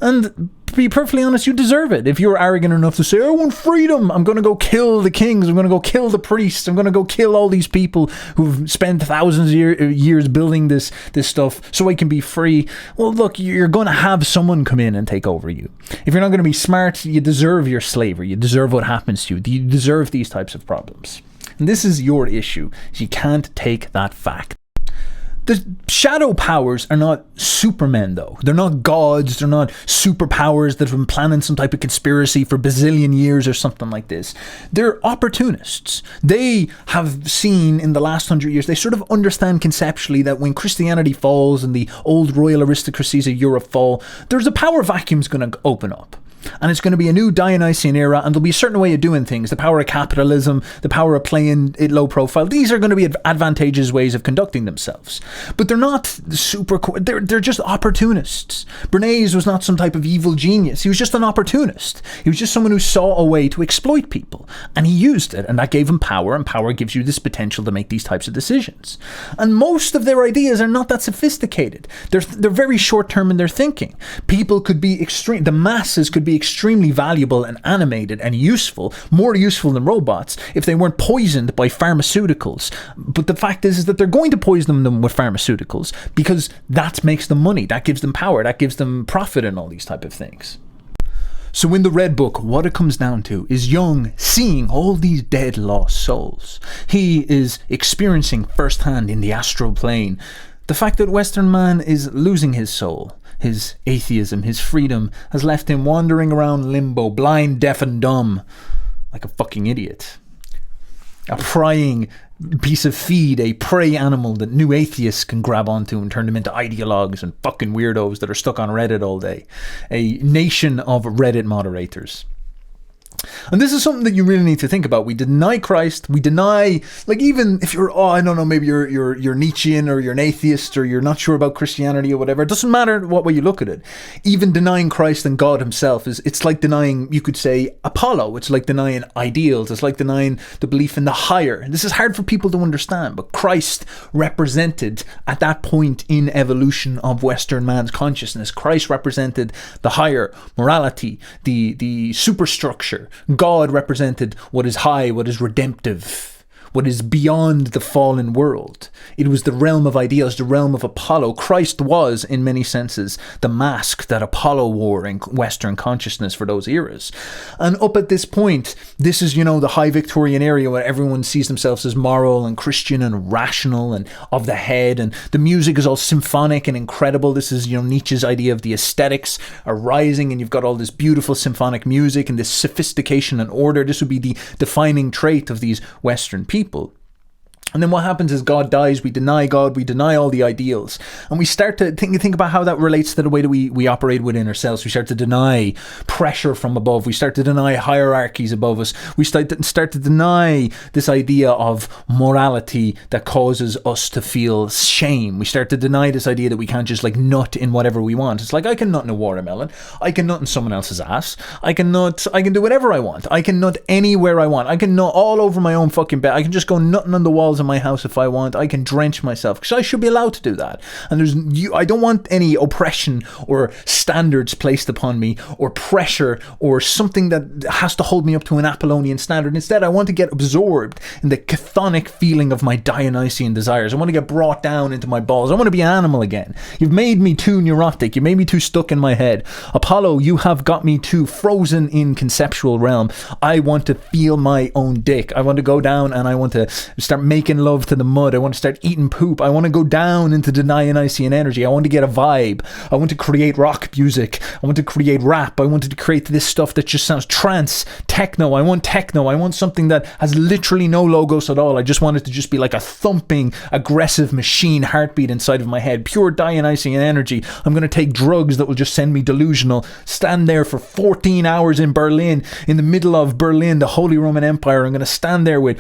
And to be perfectly honest, you deserve it. If you're arrogant enough to say, I want freedom, I'm going to go kill the kings, I'm going to go kill the priests, I'm going to go kill all these people who've spent thousands of years building this stuff so I can be free. Well, look, you're going to have someone come in and take over you. If you're not going to be smart, you deserve your slavery. You deserve what happens to you. You deserve these types of problems. And this is your issue. You can't take that fact. The shadow powers are not supermen, though. They're not gods. They're not superpowers that have been planning some type of conspiracy for bazillion years or something like this. They're opportunists. They have seen in the last 100 years, they sort of understand conceptually that when Christianity falls and the old royal aristocracies of Europe fall, there's a power vacuum's going to open up. And it's going to be a new Dionysian era, and there'll be a certain way of doing things. The power of capitalism, the power of playing it low profile. These are going to be advantageous ways of conducting themselves. But they're not they're just opportunists. Bernays was not some type of evil genius. He was just an opportunist. He was just someone who saw a way to exploit people. And he used it, and that gave him power, and power gives you this potential to make these types of decisions. And most of their ideas are not that sophisticated. They're very short-term in their thinking. People could be extreme. The masses could be extremely valuable and animated and useful, more useful than robots, if they weren't poisoned by pharmaceuticals. But the fact is that they're going to poison them with pharmaceuticals because that makes them money, that gives them power, that gives them profit and all these type of things. So in the Red Book, what it comes down to is Jung seeing all these dead lost souls. He is experiencing firsthand in the astral plane the fact that Western man is losing his soul, his atheism, his freedom, has left him wandering around limbo, blind, deaf and dumb, like a fucking idiot. A prying piece of feed, a prey animal that new atheists can grab onto and turn them into ideologues and fucking weirdos that are stuck on Reddit all day. A nation of Reddit moderators. And this is something that you really need to think about. We deny Christ. We deny, like, even if you're, I don't know, maybe you're Nietzschean, or you're an atheist, or you're not sure about Christianity or whatever. It doesn't matter what way you look at it. Even denying Christ and God himself it's like denying, you could say, Apollo. It's like denying ideals. It's like denying the belief in the higher. This is hard for people to understand, but Christ represented, at that point in evolution of Western man's consciousness, Christ represented the higher morality, the superstructure. God represented what is high, what is redemptive, what is beyond the fallen world. It was the realm of ideals, the realm of Apollo. Christ was, in many senses, the mask that Apollo wore in Western consciousness for those eras. And up at this point, this is, the high Victorian area where everyone sees themselves as moral and Christian and rational and of the head, and the music is all symphonic and incredible. This is, Nietzsche's idea of the aesthetics are rising, and you've got all this beautiful symphonic music and this sophistication and order. This would be the defining trait of these Western people. And then what happens is God dies, we deny God, we deny all the ideals, and we start to think about how that relates to the way that we operate within ourselves. We start to deny pressure from above, we start to deny hierarchies above us, we start to deny this idea of morality that causes us to feel shame. We start to deny this idea that we can't just nut in whatever we want. It's like, I can nut in a watermelon, I can nut in someone else's ass, I can do whatever I want, I can nut anywhere I want, I can nut all over my own fucking bed, I can just go nutting on the walls in my house if I want. I can drench myself because I should be allowed to do that. And I don't want any oppression or standards placed upon me, or pressure, or something that has to hold me up to an Apollonian standard. Instead, I want to get absorbed in the chthonic feeling of my Dionysian desires. I want to get brought down into my balls. I want to be an animal again. You've made me too neurotic. You made me too stuck in my head. Apollo, you have got me too frozen in conceptual realm. I want to feel my own dick. I want to go down and I want to start making love to the mud. I want to start eating poop. I want to go down into the Dionysian energy. I want to get a vibe. I want to create rock music. I want to create rap. I wanted to create this stuff that just sounds trance, techno. I want techno. I want something that has literally no logos at all. I just want it to just be like a thumping, aggressive machine heartbeat inside of my head. Pure Dionysian energy. I'm going to take drugs that will just send me delusional. Stand there for 14 hours in Berlin, in the middle of Berlin, the Holy Roman Empire. I'm going to stand there with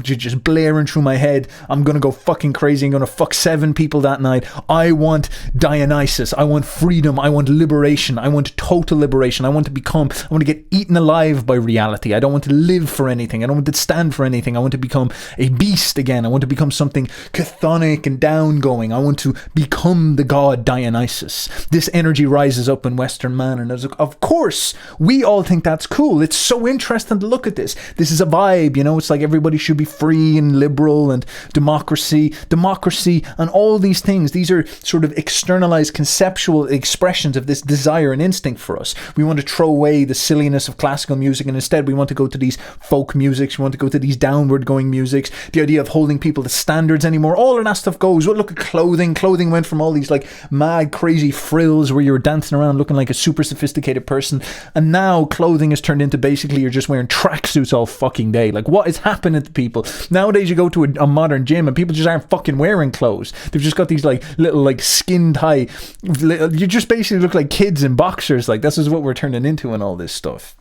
just blaring through my head. I'm gonna go fucking crazy. I'm gonna fuck 7 people that night. I want Dionysus. I want freedom. I want liberation. I want total liberation. I want to get eaten alive by reality. I don't want to live for anything. I don't want to stand for anything. I want to become a beast again. I want to become something chthonic and downgoing. I want to become the god Dionysus. This energy rises up in Western man, and of course we all think that's cool. It's so interesting to look at this. This is a vibe, it's like everybody should be free and liberal and democracy and all these things. These are sort of externalized conceptual expressions of this desire and instinct for us. We want to throw away the silliness of classical music, and instead we want to go to these folk musics. We want to go to these downward going musics. The idea of holding people to standards anymore, all of that stuff goes. Well, look at clothing. Clothing went from all these mad crazy frills where you were dancing around looking like a super sophisticated person, and now clothing has turned into basically you're just wearing tracksuits all fucking day. What is happening to people nowadays? You go to a modern gym and people just aren't fucking wearing clothes. They've just got these little skin tie. You just basically look like kids in boxers. This is what we're turning into and all this stuff.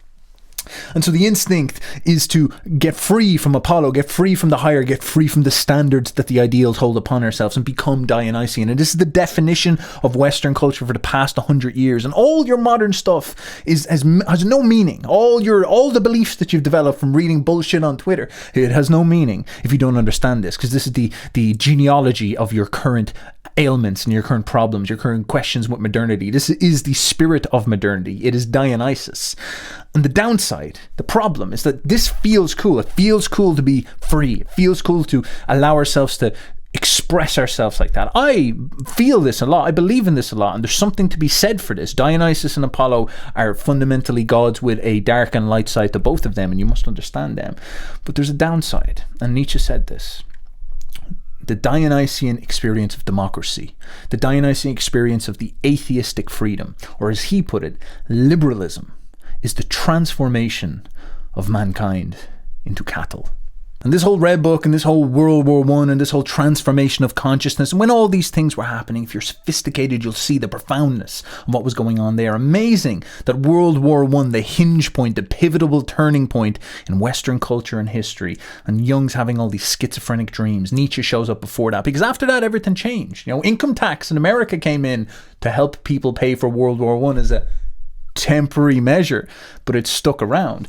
And so the instinct is to get free from Apollo, get free from the higher, get free from the standards that the ideals hold upon ourselves, and become Dionysian. And this is the definition of Western culture for the past 100 years. And all your modern stuff has no meaning. All the beliefs that you've developed from reading bullshit on Twitter, it has no meaning if you don't understand this, because this is the genealogy of your current ailments and your current problems, your current questions with modernity. This is the spirit of modernity. It is Dionysus. And the downside, the problem, is that this feels cool. It feels cool to be free. It feels cool to allow ourselves to express ourselves like that. I feel this a lot. I believe in this a lot. And there's something to be said for this. Dionysus and Apollo are fundamentally gods with a dark and light side to both of them, and you must understand them. But there's a downside. And Nietzsche said this. the Dionysian experience of democracy, the Dionysian experience of the atheistic freedom, or as he put it, liberalism, is the transformation of mankind into cattle. And this whole Red Book and this whole World War I and this whole transformation of consciousness, and when all these things were happening, if you're sophisticated, you'll see the profoundness of what was going on there. Amazing that World War I, the hinge point, the pivotal turning point in Western culture and history, and Jung's having all these schizophrenic dreams. Nietzsche shows up before that, because after that, everything changed. You know, income tax in America came in to help people pay for World War I as a temporary measure, but it stuck around.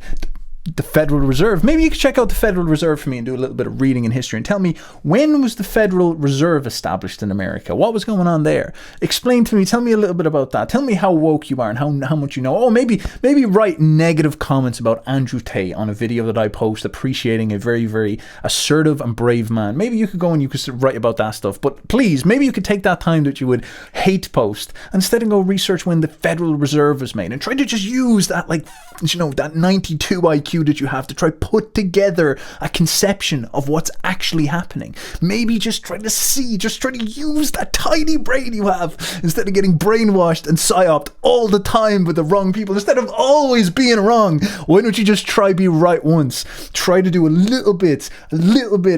The Federal Reserve. Maybe you could check out the Federal Reserve for me and do a little bit of reading in history and tell me, when was the Federal Reserve established in America? What was going on there? Explain to me, tell me a little bit about that. Tell me how woke you are and how much you know. Oh, maybe write negative comments about Andrew Tate on a video that I post appreciating a very, very assertive and brave man. Maybe you could go and you could write about that stuff. But please, maybe you could take that time that you would hate post instead and go research when the Federal Reserve was made and try to just use that, like, you know, that 92 IQ that you have to try put together a conception of what's actually happening. Maybe just try to use that tiny brain you have instead of getting brainwashed and psyoped all the time with the wrong people. Instead of always being wrong, why don't you just try be right once? Try to do a little bit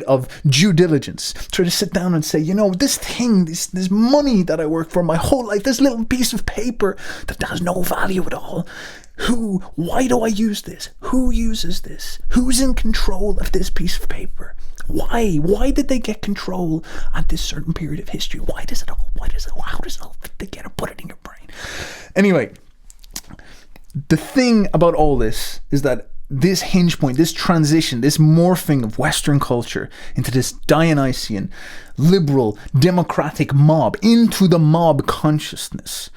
of due diligence. Try to sit down and say, you know, this thing, this money that I work for my whole life, this little piece of paper that has no value at all. Why do I use this? Who uses this? Who's in control of this piece of paper? Why did they get control at this certain period of history? How does it all fit together? Put it in your brain. Anyway, the thing about all this is that this hinge point, this transition, this morphing of Western culture into this Dionysian, liberal, democratic mob, into the mob consciousness,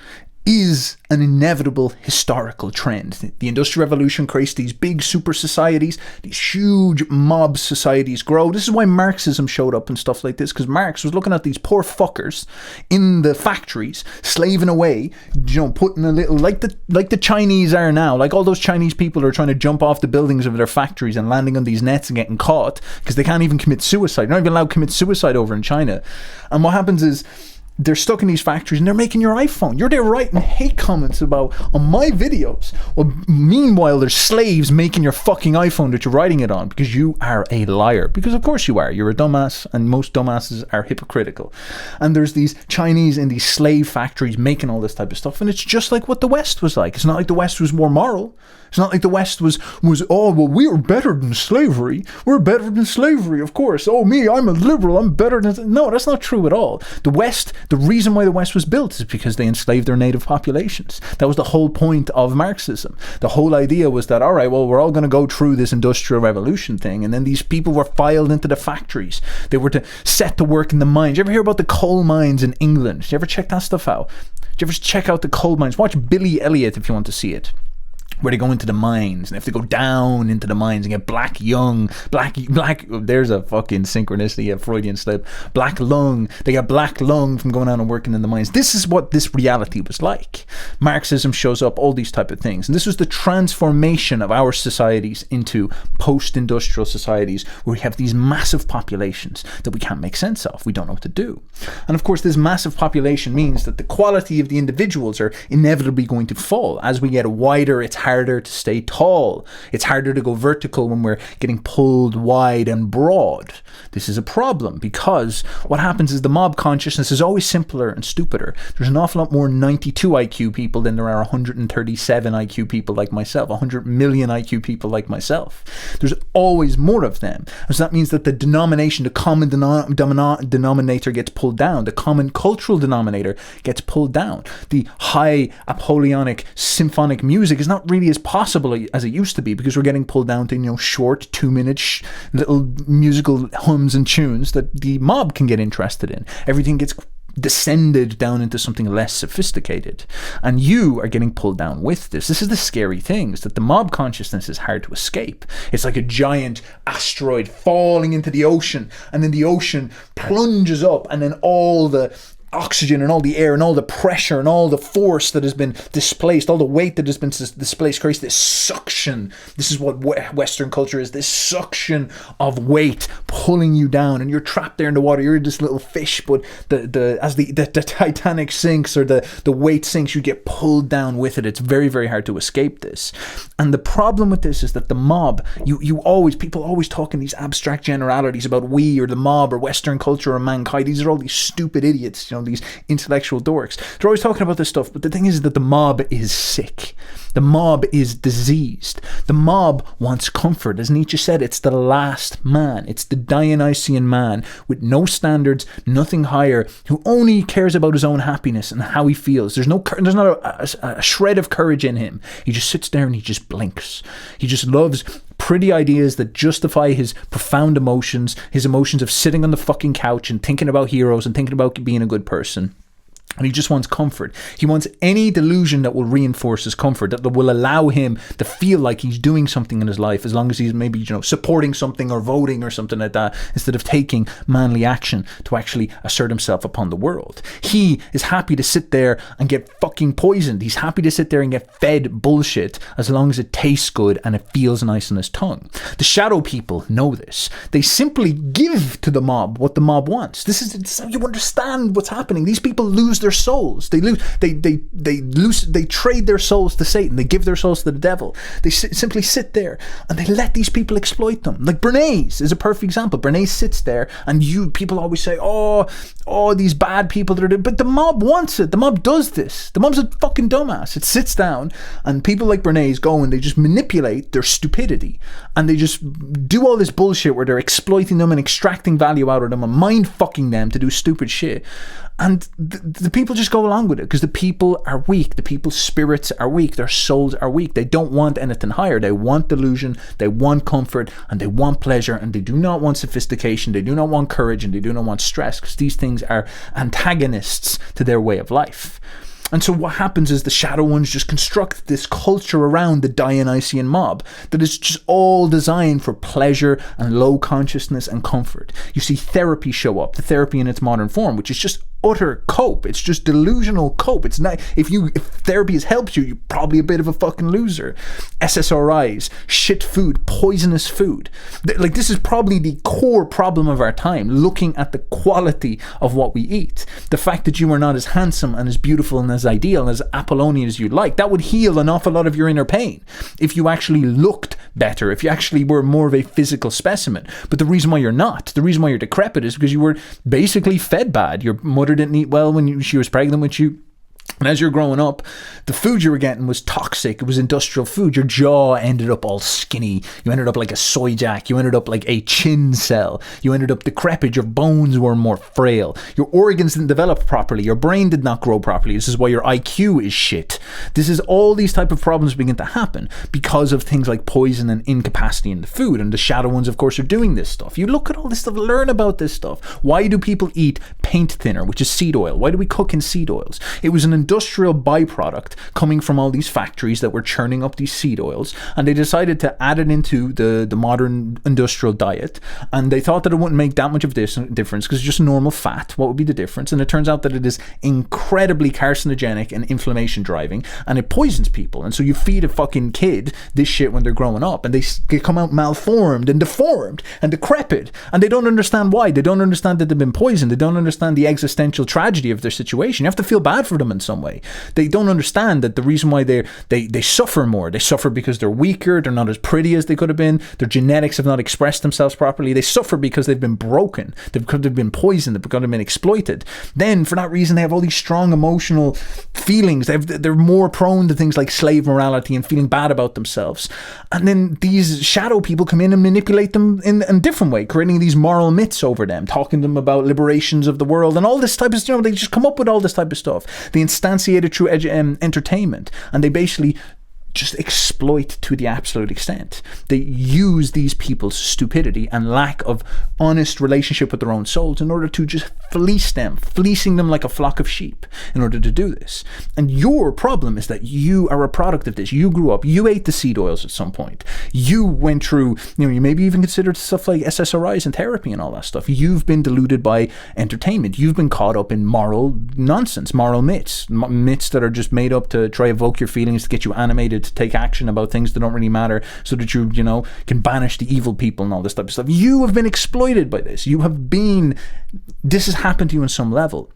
is an inevitable historical trend. The Industrial Revolution creates these big super societies, these huge mob societies grow. This is why Marxism showed up and stuff like this, because Marx was looking at these poor fuckers in the factories, slaving away, you know, putting a little, like the Chinese are now, like all those Chinese people are trying to jump off the buildings of their factories and landing on these nets and getting caught because they can't even commit suicide. They're not even allowed to commit suicide over in China. And what happens is, they're stuck in these factories and they're making your iPhone. You're there writing hate comments on my videos. Well, meanwhile, there's slaves making your fucking iPhone that you're writing it on because you are a liar. Because of course you are. You're a dumbass, and most dumbasses are hypocritical. And there's these Chinese in these slave factories making all this type of stuff. And it's just like what the West was like. It's not like the West was more moral. It's not like the West was oh, well, we are better than slavery. We're better than slavery, of course. Oh, me, I'm a liberal. I'm better than... No, that's not true at all. The West, the reason why the West was built is because they enslaved their native populations. That was the whole point of Marxism. The whole idea was that, all right, well, we're all going to go through this Industrial Revolution thing, and then these people were filed into the factories. They were to set to work in the mines. You ever hear about the coal mines in England? Did you ever check that stuff out? Did you ever check out the coal mines? Watch Billy Elliot if you want to see it, where they go into the mines and they have to go down into the mines and get black there's a fucking synchronicity, a Freudian slip, black lung. They got black lung from going out and working in the mines. This is what this reality was like. Marxism shows up, all these type of things, and this was the transformation of our societies into post-industrial societies where we have these massive populations that we can't make sense of. We don't know what to do. And of course, this massive population means that the quality of the individuals are inevitably going to fall. As we get wider, it's harder to stay tall. It's harder to go vertical when we're getting pulled wide and broad. This is a problem because what happens is the mob consciousness is always simpler and stupider. There's an awful lot more 92 IQ people than there are 137 IQ people like myself, 100 million IQ people like myself. There's always more of them. So that means that the common denominator gets pulled down. The common cultural denominator gets pulled down. The high Apollonic symphonic music is not really as possible as it used to be because we're getting pulled down to, you know, short 2-minute little musical hums and tunes that the mob can get interested in. Everything gets descended down into something less sophisticated, and you are getting pulled down with this. This is the scary thing, is that the mob consciousness is hard to escape. It's like a giant asteroid falling into the ocean, and then the ocean plunges up, and then all the oxygen and all the air and all the pressure and all the force that has been displaced, all the weight that has been displaced, creates this suction. This is what Western culture is, this suction of weight pulling you down, and you're trapped there in the water. You're this little fish, but as the Titanic sinks, or the weight sinks, you get pulled down with it. It's very, very hard to escape this. And the problem with this is that the mob, people always talk in these abstract generalities about we, or the mob, or Western culture, or mankind. These are all these stupid idiots, these intellectual dorks. They're always talking about this stuff, but the thing is that the mob is sick. The mob is diseased. The mob wants comfort. As Nietzsche said, it's the last man. It's the Dionysian man with no standards, nothing higher, who only cares about his own happiness and how he feels. There's not a shred of courage in him. He just sits there and he just blinks. He just loves pretty ideas that justify his profound emotions, his emotions of sitting on the fucking couch and thinking about heroes and thinking about being a good person. And he just wants comfort. He wants any delusion that will reinforce his comfort, that will allow him to feel like he's doing something in his life, as long as he's maybe, supporting something or voting or something like that, instead of taking manly action to actually assert himself upon the world. He is happy to sit there and get fucking poisoned. He's happy to sit there and get fed bullshit, as long as it tastes good and it feels nice on his tongue. The shadow people know this. They simply give to the mob what the mob wants. This is how you understand what's happening. These people lose their souls. They trade their souls to Satan. They give their souls to the devil. They simply sit there and they let these people exploit them. Like Bernays is a perfect example. Bernays sits there, and people always say, oh, these bad people that are doing, but the mob wants it. The mob does this. The mob's a fucking dumbass. It sits down, and people like Bernays go and they just manipulate their stupidity, and they just do all this bullshit where they're exploiting them and extracting value out of them and mind fucking them to do stupid shit. And the people just go along with it because the people are weak. The people's spirits are weak. Their souls are weak. They don't want anything higher. They want delusion. They want comfort, and they want pleasure, and they do not want sophistication. They do not want courage, and they do not want stress, because these things are antagonists to their way of life. And so what happens is the shadow ones just construct this culture around the Dionysian mob that is just all designed for pleasure and low consciousness and comfort. You see therapy show up, the therapy in its modern form, which is just utter cope. It's just delusional cope. It's not, if therapy has helped you, you're probably a bit of a fucking loser. SSRIs, shit food, poisonous food. This is probably the core problem of our time, looking at the quality of what we eat. The fact that you are not as handsome and as beautiful and as ideal and as Apollonian as you'd like, that would heal an awful lot of your inner pain if you actually looked better, if you actually were more of a physical specimen. But the reason why you're not, the reason why you're decrepit, is because you were basically fed bad. Your mother didn't eat well when she was pregnant with you. And as you're growing up, the food you were getting was toxic. It was industrial food. Your jaw ended up all skinny. You ended up like a soy jack. You ended up like a chin cell. You ended up decrepit. Your bones were more frail. Your organs didn't develop properly. Your brain did not grow properly. This is why your IQ is shit. This is all these type of problems begin to happen because of things like poison and incapacity in the food. And the shadow ones, of course, are doing this stuff. You look at all this stuff, learn about this stuff. Why do people eat paint thinner, which is seed oil? Why do we cook in seed oils? It was an industrial byproduct coming from all these factories that were churning up these seed oils, and they decided to add it into the modern industrial diet, and they thought that it wouldn't make that much of a difference because it's just normal fat. What would be the difference? And it turns out that it is incredibly carcinogenic and inflammation driving, and it poisons people. And so you feed a fucking kid this shit when they're growing up, and they come out malformed and deformed and decrepit, and they don't understand why. They don't understand that they've been poisoned. They don't understand the existential tragedy of their situation. You have to feel bad for them in some way. They don't understand that the reason why they suffer more. They suffer because they're weaker, they're not as pretty as they could have been, their genetics have not expressed themselves properly. They suffer because they've been broken, because they've been poisoned, because they've been exploited. Then for that reason they have all these strong emotional feelings. They're more prone to things like slave morality and feeling bad about themselves. And then these shadow people come in and manipulate them in a different way, creating these moral myths over them, talking to them about liberations of the world and all this type of stuff. They just come up with all this type of stuff. They instantiate it through entertainment, and they basically just exploit to the absolute extent. They use these people's stupidity and lack of honest relationship with their own souls in order to just fleece them, fleecing them like a flock of sheep in order to do this. And your problem is that you are a product of this. You grew up, you ate the seed oils at some point. You went through, you maybe even considered stuff like SSRIs and therapy and all that stuff. You've been deluded by entertainment. You've been caught up in moral nonsense, moral myths, myths that are just made up to try evoke your feelings, to get you animated, to take action about things that don't really matter, so that you can banish the evil people and all this type of stuff. You have been exploited by this. This has happened to you on some level.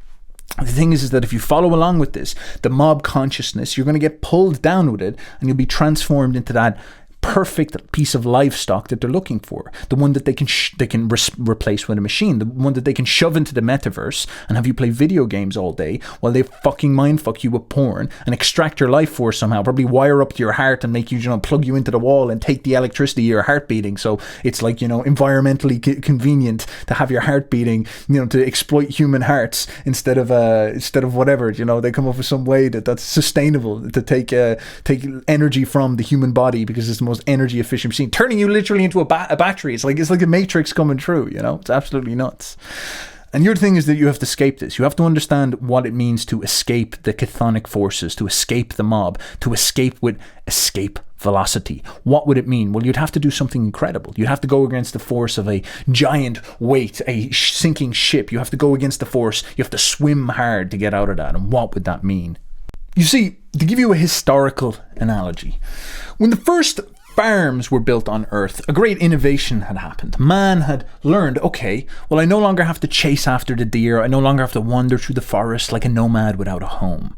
The thing is that if you follow along with this, the mob consciousness, you're going to get pulled down with it, and you'll be transformed into that perfect piece of livestock that they're looking for, the one that they can replace with a machine, the one that they can shove into the metaverse and have you play video games all day while they fucking mindfuck you with porn and extract your life force somehow, probably wire up to your heart and make you, plug you into the wall and take the electricity of your heart beating, so it's like, environmentally convenient to have your heart beating, to exploit human hearts instead of whatever, they come up with some way that's sustainable to take energy from the human body, because it's the most energy efficient machine, turning you literally into a battery. It's like the Matrix coming true, it's absolutely nuts. And your thing is that you have to escape this. You have to understand what it means to escape the chthonic forces, to escape the mob, to escape with escape velocity. What would it mean? Well, you'd have to do something incredible. You'd have to go against the force of a giant weight, a sinking ship. You have to go against the force. You have to swim hard to get out of that. And what would that mean? You see, to give you a historical analogy, when the first farms were built on Earth, a great innovation had happened. Man had learned, okay, well, I no longer have to chase after the deer. I no longer have to wander through the forest like a nomad without a home.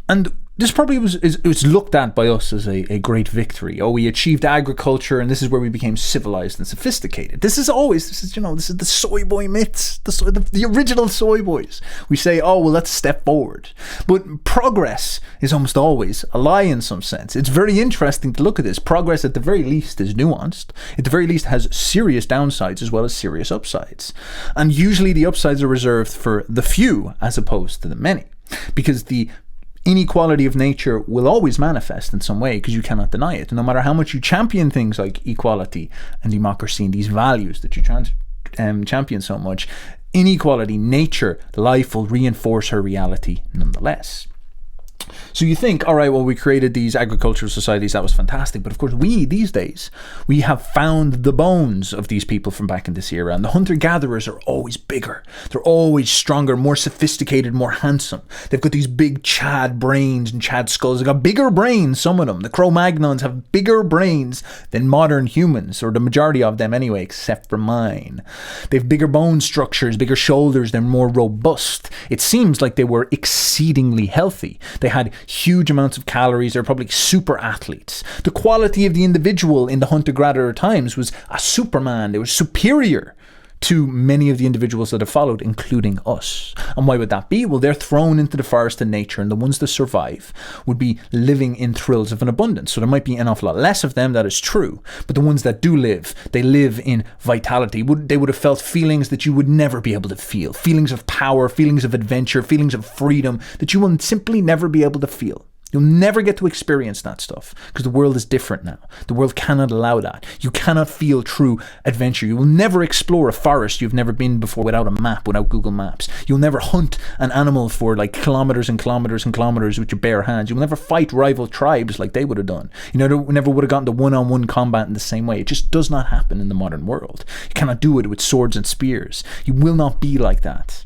And this probably was looked at by us as a great victory. Oh, we achieved agriculture, and this is where we became civilized and sophisticated. This is the soy boy myths, the original soy boys. We say, oh, well, let's step forward. But progress is almost always a lie in some sense. It's very interesting to look at this. Progress, at the very least, is nuanced. At the very least, has serious downsides as well as serious upsides. And usually the upsides are reserved for the few as opposed to the many, because the inequality of nature will always manifest in some way, because you cannot deny it. And no matter how much you champion things like equality and democracy and these values that you champion so much, inequality, nature, life will reinforce her reality nonetheless. So you think, all right, well, we created these agricultural societies, that was fantastic. But of course, these days, we have found the bones of these people from back in this era. And the hunter-gatherers are always bigger. They're always stronger, more sophisticated, more handsome. They've got these big Chad brains and Chad skulls. They've got bigger brains, some of them. The Cro-Magnons have bigger brains than modern humans, or the majority of them anyway, except for mine. They have bigger bone structures, bigger shoulders. They're more robust. It seems like they were exceedingly healthy. They had huge amounts of calories. They're probably super athletes. The quality of the individual in the hunter-gatherer times was a Superman. They were superior to many of the individuals that have followed, including us. And why would that be? Well, they're thrown into the forest and nature, and the ones that survive would be living in thrills of an abundance. So there might be an awful lot less of them, that is true. But the ones that do live, they live in vitality. They would have felt feelings that you would never be able to feel. Feelings of power, feelings of adventure, feelings of freedom that you will simply never be able to feel. You'll never get to experience that stuff, because the world is different now. The world cannot allow that. You cannot feel true adventure. You will never explore a forest you've never been before without a map, without Google Maps. You'll never hunt an animal for like kilometers and kilometers and kilometers with your bare hands. You'll never fight rival tribes like they would have done. You never would have gotten to one-on-one combat in the same way. It just does not happen in the modern world. You cannot do it with swords and spears. You will not be like that.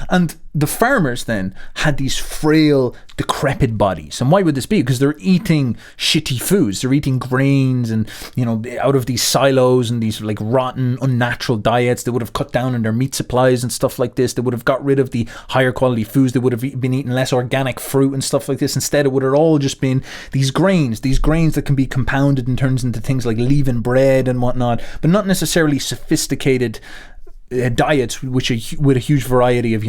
And the farmers then had these frail, decrepit bodies. And why would this be? Because they're eating shitty foods. They're eating grains and, out of these silos and these like rotten, unnatural diets. They would have cut down on their meat supplies and stuff like this. They would have got rid of the higher quality foods. They would have been eating less organic fruit and stuff like this. Instead, it would have all just been these grains that can be compounded and turns into things like leaven bread and whatnot, but not necessarily sophisticated diets with a huge variety of,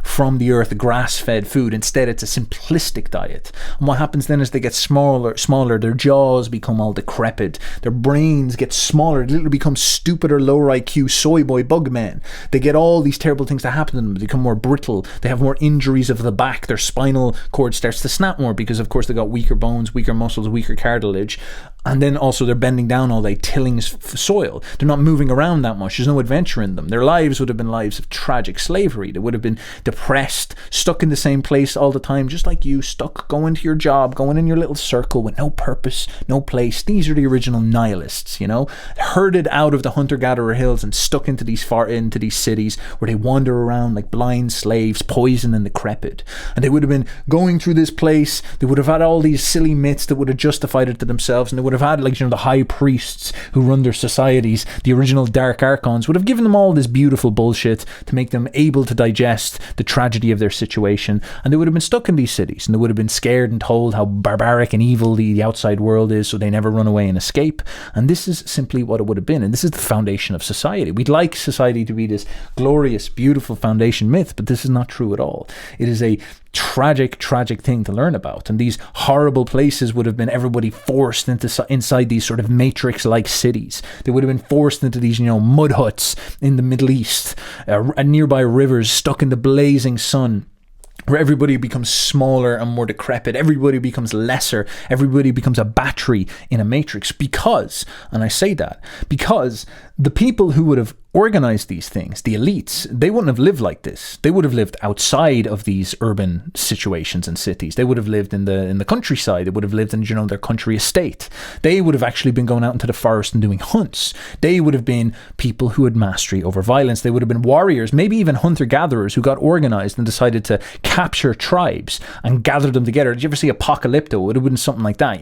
from the earth, grass-fed food. Instead, it's a simplistic diet. And what happens then is they get smaller, their jaws become all decrepit, their brains get smaller, they literally become stupider, lower IQ soy boy bug men. They get all these terrible things that happen to them. They become more brittle, they have more injuries of the back, their spinal cord starts to snap more because, of course, they got weaker bones, weaker muscles, weaker cartilage. And then also they're bending down all day, tilling soil. They're not moving around that much. There's no adventure in them. Their lives would have been lives of tragic slavery. They would have been depressed, stuck in the same place all the time, just like you, stuck going to your job, going in your little circle with no purpose, no place. These are the original nihilists, herded out of the hunter-gatherer hills and stuck into these cities where they wander around like blind slaves, poisoned and decrepit. And they would have been going through this place. They would have had all these silly myths that would have justified it to themselves, and they would have had the high priests who run their societies, the original dark archons, would have given them all this beautiful bullshit to make them able to digest the tragedy of their situation, and they would have been stuck in these cities, and they would have been scared and told how barbaric and evil the outside world is, so they never run away and escape. And this is simply what it would have been, and this is the foundation of society. We'd like society to be this glorious, beautiful foundation myth, but this is not true at all. It is a tragic thing to learn about. And these horrible places would have been everybody forced inside these sort of matrix-like cities. They would have been forced into these, mud huts in the Middle East, nearby rivers, stuck in the blazing sun, where everybody becomes smaller and more decrepit, everybody becomes lesser, everybody becomes a battery in a matrix because, and I say that, because the people who would have organized these things, the elites, they wouldn't have lived like this. They would have lived outside of these urban situations and cities. They would have lived in the countryside. They would have lived in, their country estate. They would have actually been going out into the forest and doing hunts. They would have been people who had mastery over violence. They would have been warriors, maybe even hunter-gatherers who got organized and decided to capture tribes and gather them together. Did you ever see Apocalypto? It would have been something like that.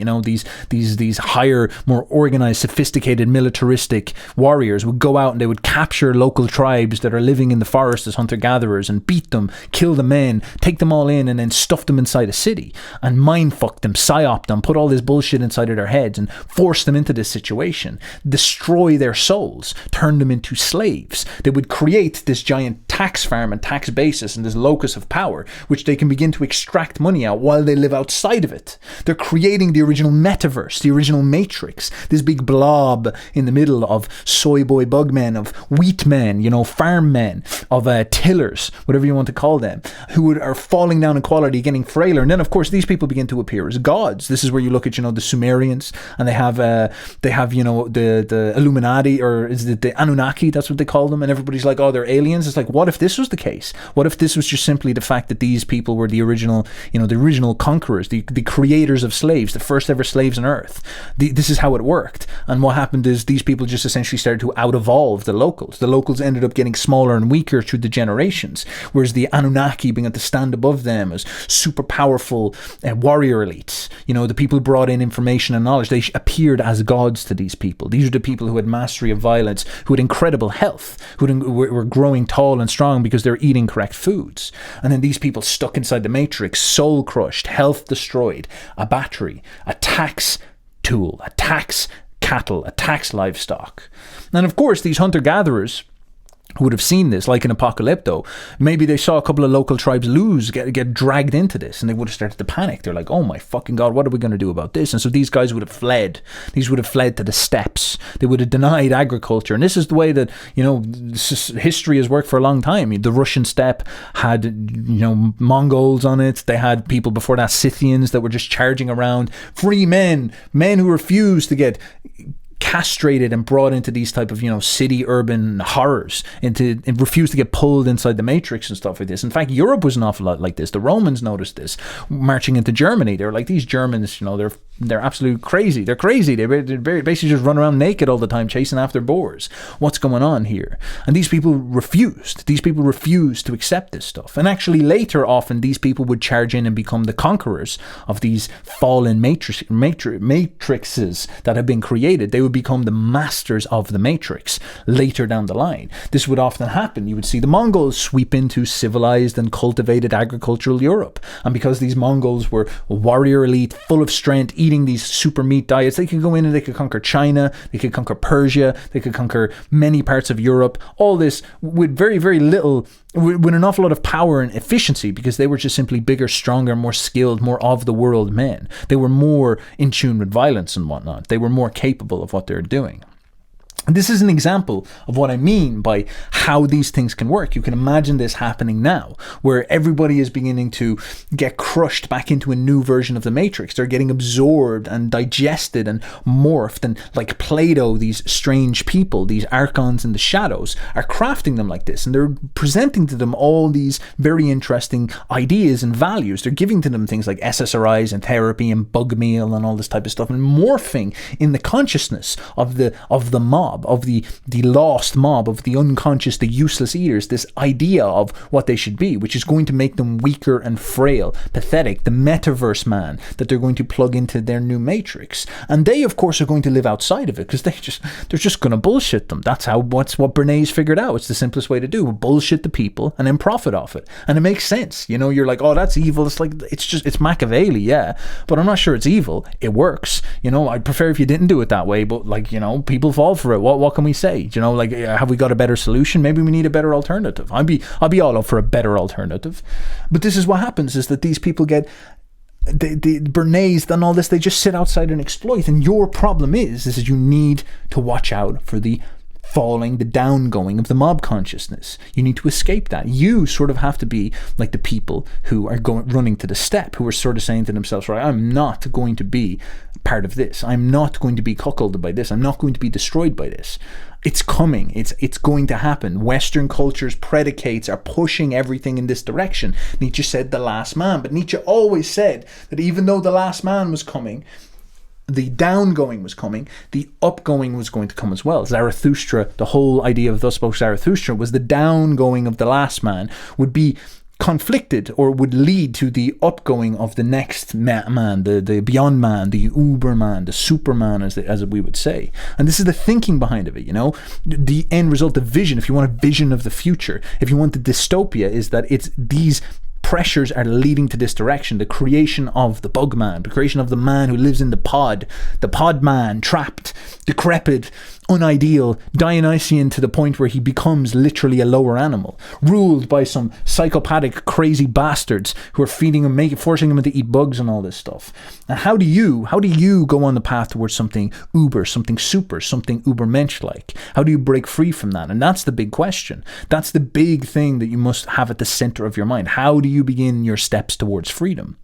These higher, more organized, sophisticated, militaristic warriors would go out and they would capture local tribes that are living in the forest as hunter-gatherers and beat them, kill the men, take them all in and then stuff them inside a city and mind-fuck them, psyop them, put all this bullshit inside of their heads and force them into this situation, destroy their souls, turn them into slaves. They would create this giant tax farm and tax basis and this locus of power, which they can begin to extract money out while they live outside of it. They're creating the original metaverse, the original matrix, this big blob in the middle of soy boy bug men, of wheat men, farm men, of tillers, whatever you want to call them, who are falling down in quality, getting frailer. And then, of course, these people begin to appear as gods. This is where you look at, the Sumerians, and they have the Illuminati, or is it the Anunnaki? That's what they call them. And everybody's like, oh, they're aliens. It's like, what if this was the case? What if this was just simply the fact that these people were the original, the original conquerors, the creators of slaves, the first ever slaves on Earth? This is how it worked. And what happened is these people just essentially started to out-evolve the locals. The locals ended up getting smaller and weaker through the generations, whereas the Anunnaki began to stand above them as super powerful warrior elites. The people who brought in information and knowledge, they appeared as gods to these people. These are the people who had mastery of violence, who had incredible health, who were growing tall and strong because they're eating correct foods. And then these people stuck inside the matrix, soul crushed, health destroyed, a battery, a tax tool, a tax cattle, a tax livestock. And of course, these hunter-gatherers who would have seen this, like in Apocalypto, maybe they saw a couple of local tribes get dragged into this, and they would have started to panic. They're like, oh my fucking God, what are we going to do about this? And so these guys would have fled. These would have fled to the steppes. They would have denied agriculture. And this is the way that, history has worked for a long time. The Russian steppe had, Mongols on it. They had people before that, Scythians, that were just charging around. Free men who refused to get castrated and brought into these type of city urban horrors, and refused to get pulled inside the matrix and stuff like this. In fact, Europe was an awful lot like this. The Romans noticed this marching into Germany. They were like, these Germans, they're absolutely crazy. They're crazy. They basically just run around naked all the time chasing after boars. What's going on here? And these people refused. These people refused to accept this stuff. And actually later, often these people would charge in and become the conquerors of these fallen matrices that have been created. They would become the masters of the matrix later down the line. This would often happen. You would see the Mongols sweep into civilized and cultivated agricultural Europe. And because these Mongols were warrior elite, full of strength, eating eating these super meat diets. They could go in and they could conquer China, they could conquer Persia, they could conquer many parts of Europe, all this with very, very little, with an awful lot of power and efficiency, because they were just simply bigger, stronger, more skilled, more of the world men. They were more in tune with violence and whatnot. They were more capable of what they were doing. And this is an example of what I mean by how these things can work. You can imagine this happening now, where everybody is beginning to get crushed back into a new version of the Matrix. They're getting absorbed and digested and morphed, and like Plato, these strange people, these archons in the shadows, are crafting them like this, and they're presenting to them all these very interesting ideas and values. They're giving to them things like SSRIs and therapy and bug meal and all this type of stuff, and morphing in the consciousness of the mob, of the lost mob, of the unconscious, the useless eaters, this idea of what they should be, which is going to make them weaker and frail, pathetic, the metaverse man that they're going to plug into their new Matrix. And they, of course, are going to live outside of it, because they're just going to bullshit them. That's what Bernays figured out. It's the simplest way to do. Bullshit the people and then profit off it. And it makes sense. You know, you're like, oh, that's evil. It's like, it's Machiavelli, yeah, but I'm not sure it's evil. It works. You know, I'd prefer if you didn't do it that way, but like, you know, people fall for it. What can we say? You know, like, have we got a better solution? Maybe we need a better alternative. I'll be all up for a better alternative. But this is what happens, is that these people get the Bernays and all this, they just sit outside and exploit. And your problem is that you need to watch out for the falling, the downgoing of the mob consciousness. You need to escape that. You sort of have to be like the people who are running to the step, who are sort of saying to themselves, right, I'm not going to be part of this. I'm not going to be cuckolded by this. I'm not going to be destroyed by this. It's coming. It's going to happen. Western culture's predicates are pushing everything in this direction. Nietzsche said the last man, but Nietzsche always said that even though the last man was coming, the downgoing was coming, the upgoing was going to come as well. Zarathustra, the whole idea of Thus Spoke Zarathustra, was the downgoing of the last man would be conflicted, or would lead to the upgoing of the next man, the beyond man, the uberman, the superman, as we would say. And this is the thinking behind it, you know. The end result, the vision, if you want a vision of the future, if you want the dystopia, is that it's these pressures are leading to this direction. The creation of the bug man, the creation of the man who lives in the pod man, trapped, decrepit, unideal, Dionysian to the point where he becomes literally a lower animal, ruled by some psychopathic, crazy bastards who are feeding him, forcing him to eat bugs and all this stuff. And how do you go on the path towards something uber, something super, something ubermensch-like? How do you break free from that? And that's the big question. That's the big thing that you must have at the center of your mind. How do you begin your steps towards freedom?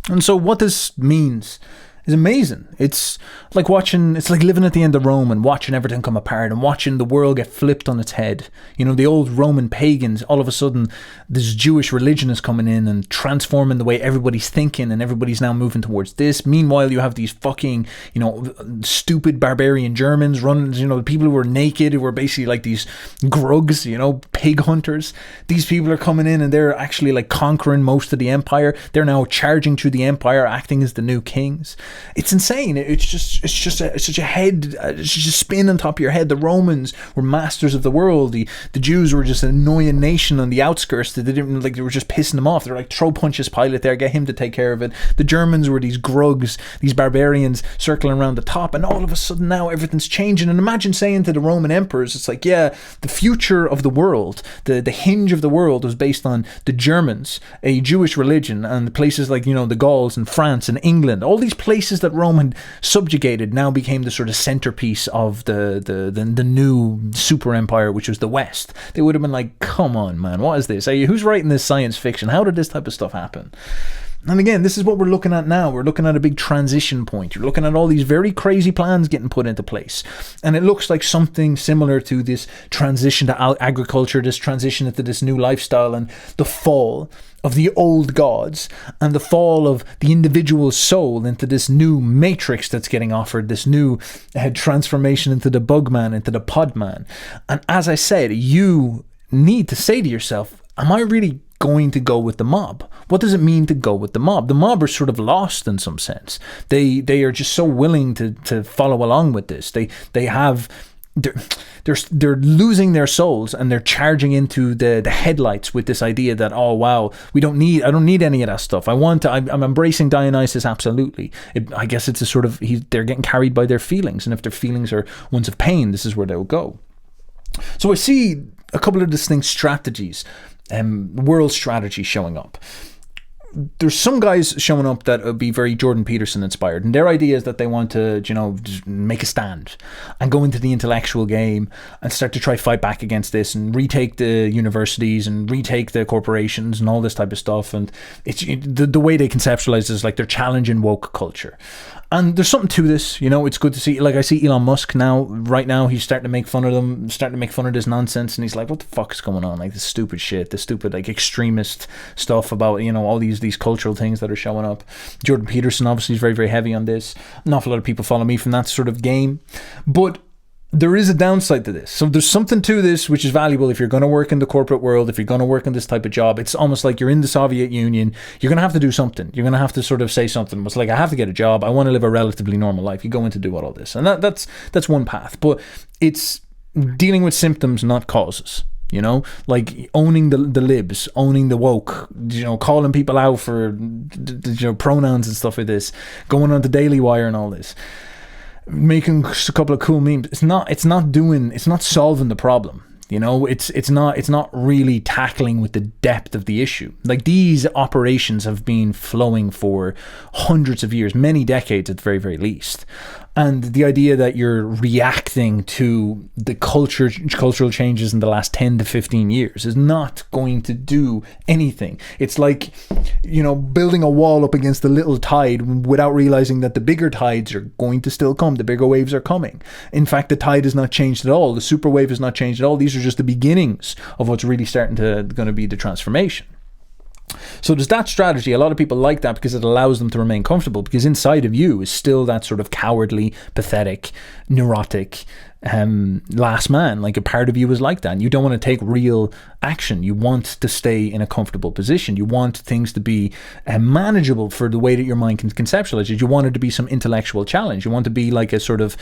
And so what this means is amazing. It's like living at the end of Rome and watching everything come apart and watching the world get flipped on its head. You know, the old Roman pagans, all of a sudden this Jewish religion is coming in and transforming the way everybody's thinking, and everybody's now moving towards this. Meanwhile, you have these fucking, you know, stupid barbarian Germans running, you know, the people who were naked, who were basically like these grugs, you know, pig hunters. These people are coming in and they're actually like conquering most of the empire. They're now charging through the empire, acting as the new kings. It's insane. It's just such a head, it's just a spin on top of your head. The Romans were masters of the world. The Jews were just an annoying nation on the outskirts that they were just pissing them off. They're like, throw Pontius Pilate there, get him to take care of it. The Germans were these grugs, these barbarians circling around the top, and all of a sudden now everything's changing. And imagine saying to the Roman emperors, it's like, yeah, the future of the world, the hinge of the world was based on the Germans, a Jewish religion, and places like, you know, the Gauls and France and England, all these places that Rome had subjugated now became the sort of centerpiece of the new super empire, which was the West. They would have been like, come on, man, what is this? Who's writing this science fiction? How did this type of stuff happen? And again, this is what we're looking at now. We're looking at a big transition point. You're looking at all these very crazy plans getting put into place. And it looks like something similar to this transition to agriculture, this transition into this new lifestyle, and the fall of the old gods and the fall of the individual soul into this new matrix that's getting offered, this new transformation into the bug man, into the pod man. And as I said, you need to say to yourself, am I really going to go with the mob? What does it mean to go with the mob? The mob are sort of lost in some sense. They are just so willing to follow along with this. They have they're losing their souls, and they're charging into the headlights with this idea that, oh wow, I don't need any of that stuff. I'm embracing Dionysus, absolutely. I guess it's a sort of, they're getting carried by their feelings, and if their feelings are ones of pain, this is where they'll go. So I see a couple of distinct strategies, world strategy showing up. There's some guys showing up that would be very Jordan Peterson inspired, and their idea is that they want to, just make a stand and go into the intellectual game and start to try fight back against this and retake the universities and retake the corporations and all this type of stuff. And it's the way they conceptualize this, like they're challenging woke culture. And there's something to this, it's good to see. Like, I see Elon Musk right now, he's starting to make fun of them, starting to make fun of this nonsense, and he's like, what the fuck is going on? Like, this stupid shit, this stupid, like, extremist stuff about, all these cultural things that are showing up. Jordan Peterson, obviously, is very, very heavy on this. An awful lot of people follow me from that sort of game. But there is a downside to this. So there's something to this which is valuable if you're going to work in the corporate world, if you're going to work in this type of job. It's almost like you're in the Soviet Union. You're going to have to do something. You're going to have to sort of say something. It's like, I have to get a job. I want to live a relatively normal life. You go in to do all this. And that's one path. But it's dealing with symptoms, not causes. Like owning the libs, owning the woke, calling people out for pronouns and stuff like this, going on the Daily Wire and all this, making a couple of cool memes. It's not solving the problem. It's not really tackling with the depth of the issue. Like, these operations have been flowing for hundreds of years, many decades at the very, very least. And the idea that you're reacting to the cultural changes in the last 10 to 15 years is not going to do anything. It's like, building a wall up against the little tide without realizing that the bigger tides are going to still come. The bigger waves are coming. In fact, the tide has not changed at all. The super wave has not changed at all. These are just the beginnings of what's really going to be the transformation. So there's that strategy. A lot of people like that because it allows them to remain comfortable, because inside of you is still that sort of cowardly, pathetic, neurotic last man. Like, a part of you is like that, and you don't want to take real action. You want to stay in a comfortable position. You want things to be manageable for the way that your mind can conceptualize it. You want it to be some intellectual challenge. You want to be like a sort of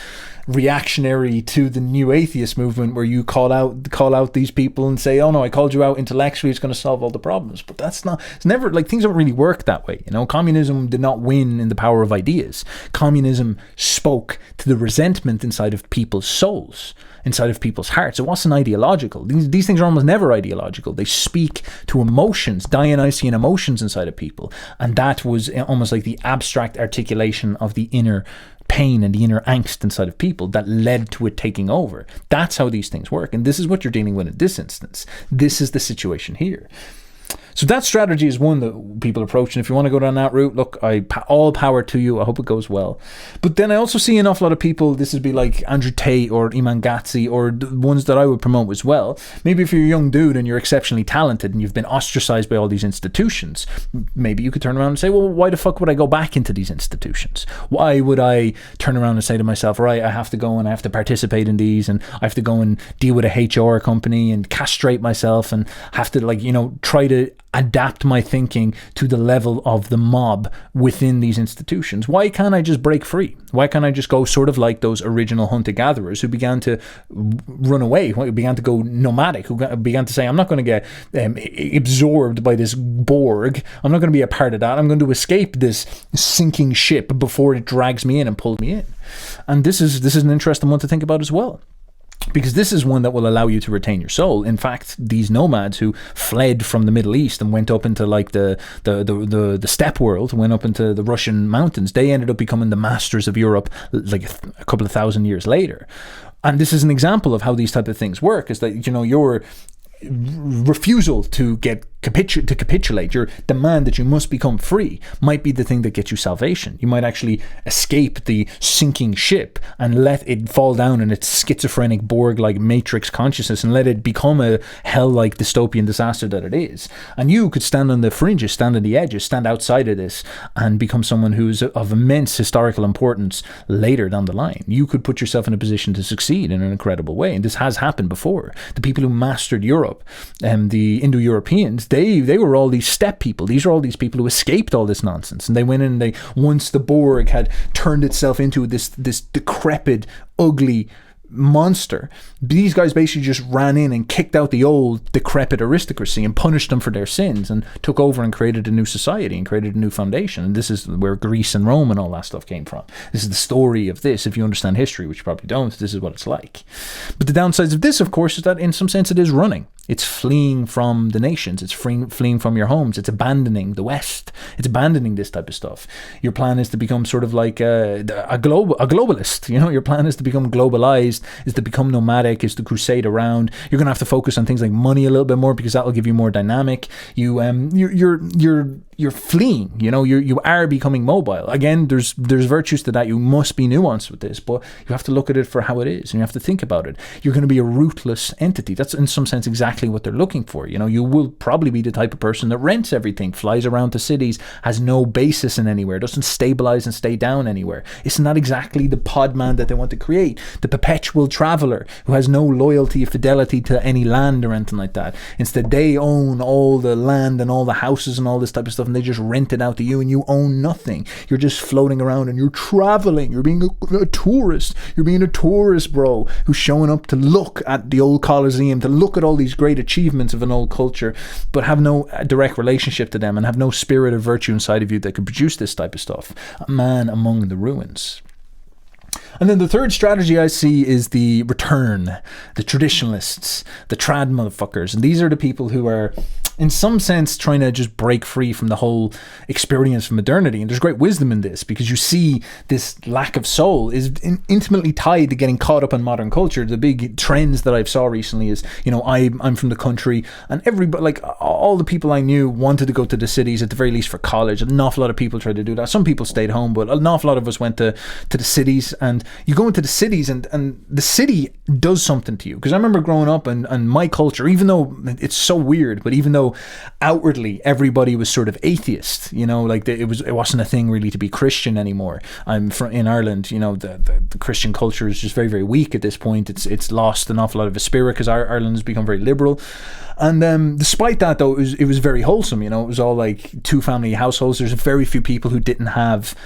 reactionary to the new atheist movement, where you call out these people and say, oh no, I called you out intellectually, it's going to solve all the problems. But it's never, like, things don't really work that way. Communism did not win in the power of ideas. Communism spoke to the resentment inside of people's souls, inside of people's hearts. It wasn't ideological. These things are almost never ideological. They speak to emotions, Dionysian emotions inside of people. And that was almost like the abstract articulation of the inner pain and the inner angst inside of people that led to it taking over. That's how these things work. And this is what you're dealing with in this instance. This is the situation here. So that strategy is one that people approach, and if you want to go down that route, look, all power to you. I hope it goes well. But then I also see an awful lot of people, this would be like Andrew Tate or Iman Gadzhi, or the ones that I would promote as well. Maybe if you're a young dude and you're exceptionally talented and you've been ostracized by all these institutions, maybe you could turn around and say, well, why the fuck would I go back into these institutions? Why would I turn around and say to myself, right, I have to go and I have to participate in these, and I have to go and deal with a HR company and castrate myself and have to, try to adapt my thinking to the level of the mob within these institutions? Why can't I just break free? Why can't I just go sort of like those original hunter-gatherers who began to run away, who began to go nomadic, who began to say, I'm not going to get absorbed by this Borg. I'm not going to be a part of that. I'm going to escape this sinking ship before it drags me in and pulls me in. And this is an interesting one to think about as well, because this is one that will allow you to retain your soul. In fact, these nomads who fled from the Middle East and went up into like the steppe world, went up into the Russian mountains, they ended up becoming the masters of Europe like a couple of thousand years later. And this is an example of how these type of things work, is that, your refusal to capitulate, your demand that you must become free, might be the thing that gets you salvation. You might actually escape the sinking ship and let it fall down in its schizophrenic Borg-like matrix consciousness and let it become a hell-like dystopian disaster that it is. And you could stand on the fringes, stand on the edges, stand outside of this and become someone who's of immense historical importance later down the line. You could put yourself in a position to succeed in an incredible way. And this has happened before. The people who mastered Europe, the Indo-Europeans, they were all these steppe people. These are all these people who escaped all this nonsense, and they went in and once the Borg had turned itself into this decrepit, ugly monster. These guys basically just ran in and kicked out the old decrepit aristocracy and punished them for their sins and took over and created a new society and created a new foundation. And this is where Greece and Rome and all that stuff came from. This is the story of this. If you understand history, which you probably don't, this is what it's like. But the downsides of this, of course, is that in some sense it is running. It's fleeing from the nations. It's fleeing from your homes. It's abandoning the West. It's abandoning this type of stuff. Your plan is to become sort of like a globalist. You know, your plan is to become globalized, is to become nomadic, is to crusade around. You're going to have to focus on things like money a little bit more because that will give you more dynamic. You're fleeing. You know, you are becoming mobile. Again, there's virtues to that. You must be nuanced with this, but you have to look at it for how it is, and you have to think about it. You're going to be a rootless entity. That's in some sense exactly what they're looking for. You know, you will probably be the type of person that rents everything, flies around to cities, has no basis in anywhere, doesn't stabilize and stay down anywhere. It's not exactly the pod man that they want to create, the perpetual traveler who has no loyalty or fidelity to any land or anything like that. Instead, they own all the land and all the houses and all this type of stuff, and they just rent it out to you, and you own nothing. You're just floating around and you're traveling. You're being a tourist. You're being a tourist, bro, who's showing up to look at the old Colosseum, to look at all these great achievements of an old culture, but have no direct relationship to them and have no spirit or virtue inside of you that could produce this type of stuff. A man among the ruins. And then the third strategy I see is the return, the traditionalists, the trad motherfuckers. And these are the people who are, in some sense, trying to just break free from the whole experience of modernity. And there's great wisdom in this, because you see this lack of soul is intimately tied to getting caught up in modern culture. The big trends that I've saw recently is, you know, I'm from the country, and everybody, like all the people I knew wanted to go to the cities at the very least for college. An awful lot of people tried to do that. Some people stayed home, but an awful lot of us went to the cities. And you go into the cities and the city does something to you. Because I remember growing up and my culture, even though it's so weird, but even though outwardly everybody was sort of atheist, you know, like it wasn't a thing really to be Christian anymore. I'm from in Ireland, you know, the Christian culture is just very, very weak at this point. It's lost an awful lot of its spirit because Ireland has become very liberal. And despite that, though, it was very wholesome. You know, it was all like 2-family households. There's very few people who didn't have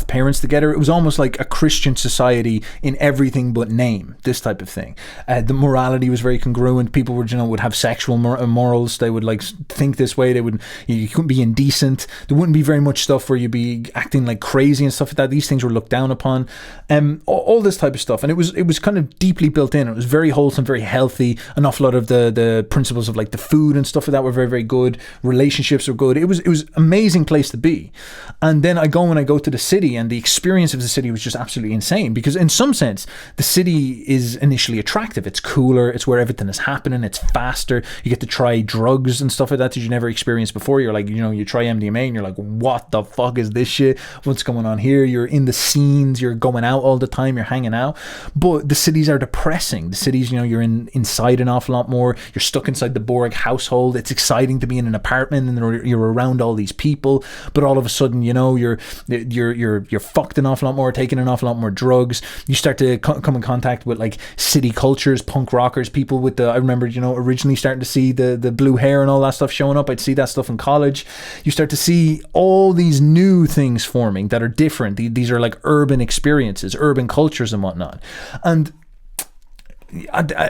parents together. It was almost like a Christian society in everything but name, this type of thing. The morality was very congruent. People would have sexual morals. They would like think this way. You couldn't be indecent. There wouldn't be very much stuff where you'd be acting like crazy and stuff like that. These things were looked down upon. All this type of stuff. And it was kind of deeply built in. It was very wholesome, very healthy. An awful lot of the principles of like the food and stuff like that were very, very good. Relationships were good. It was amazing place to be. And then I go to the city, and the experience of the city was just absolutely insane, because in some sense the city is initially attractive. It's cooler, it's where everything is happening, it's faster. You get to try drugs and stuff like that you never experienced before. You're like, you know, you try MDMA and you're like, what the fuck is this shit? What's going on here? You're in the scenes, you're going out all the time, you're hanging out. But the cities are depressing. The cities, you know, you're inside an awful lot more. You're stuck inside the Borg household. It's exciting to be in an apartment and you're around all these people, but all of a sudden, you know, you're fucked an awful lot more, taking an awful lot more drugs. You start to come in contact with like city cultures, punk rockers, people with I remember, you know, originally starting to see the blue hair and all that stuff showing up. I'd see that stuff in college. You start to see all these new things forming that are different. These are like urban experiences, urban cultures and whatnot. And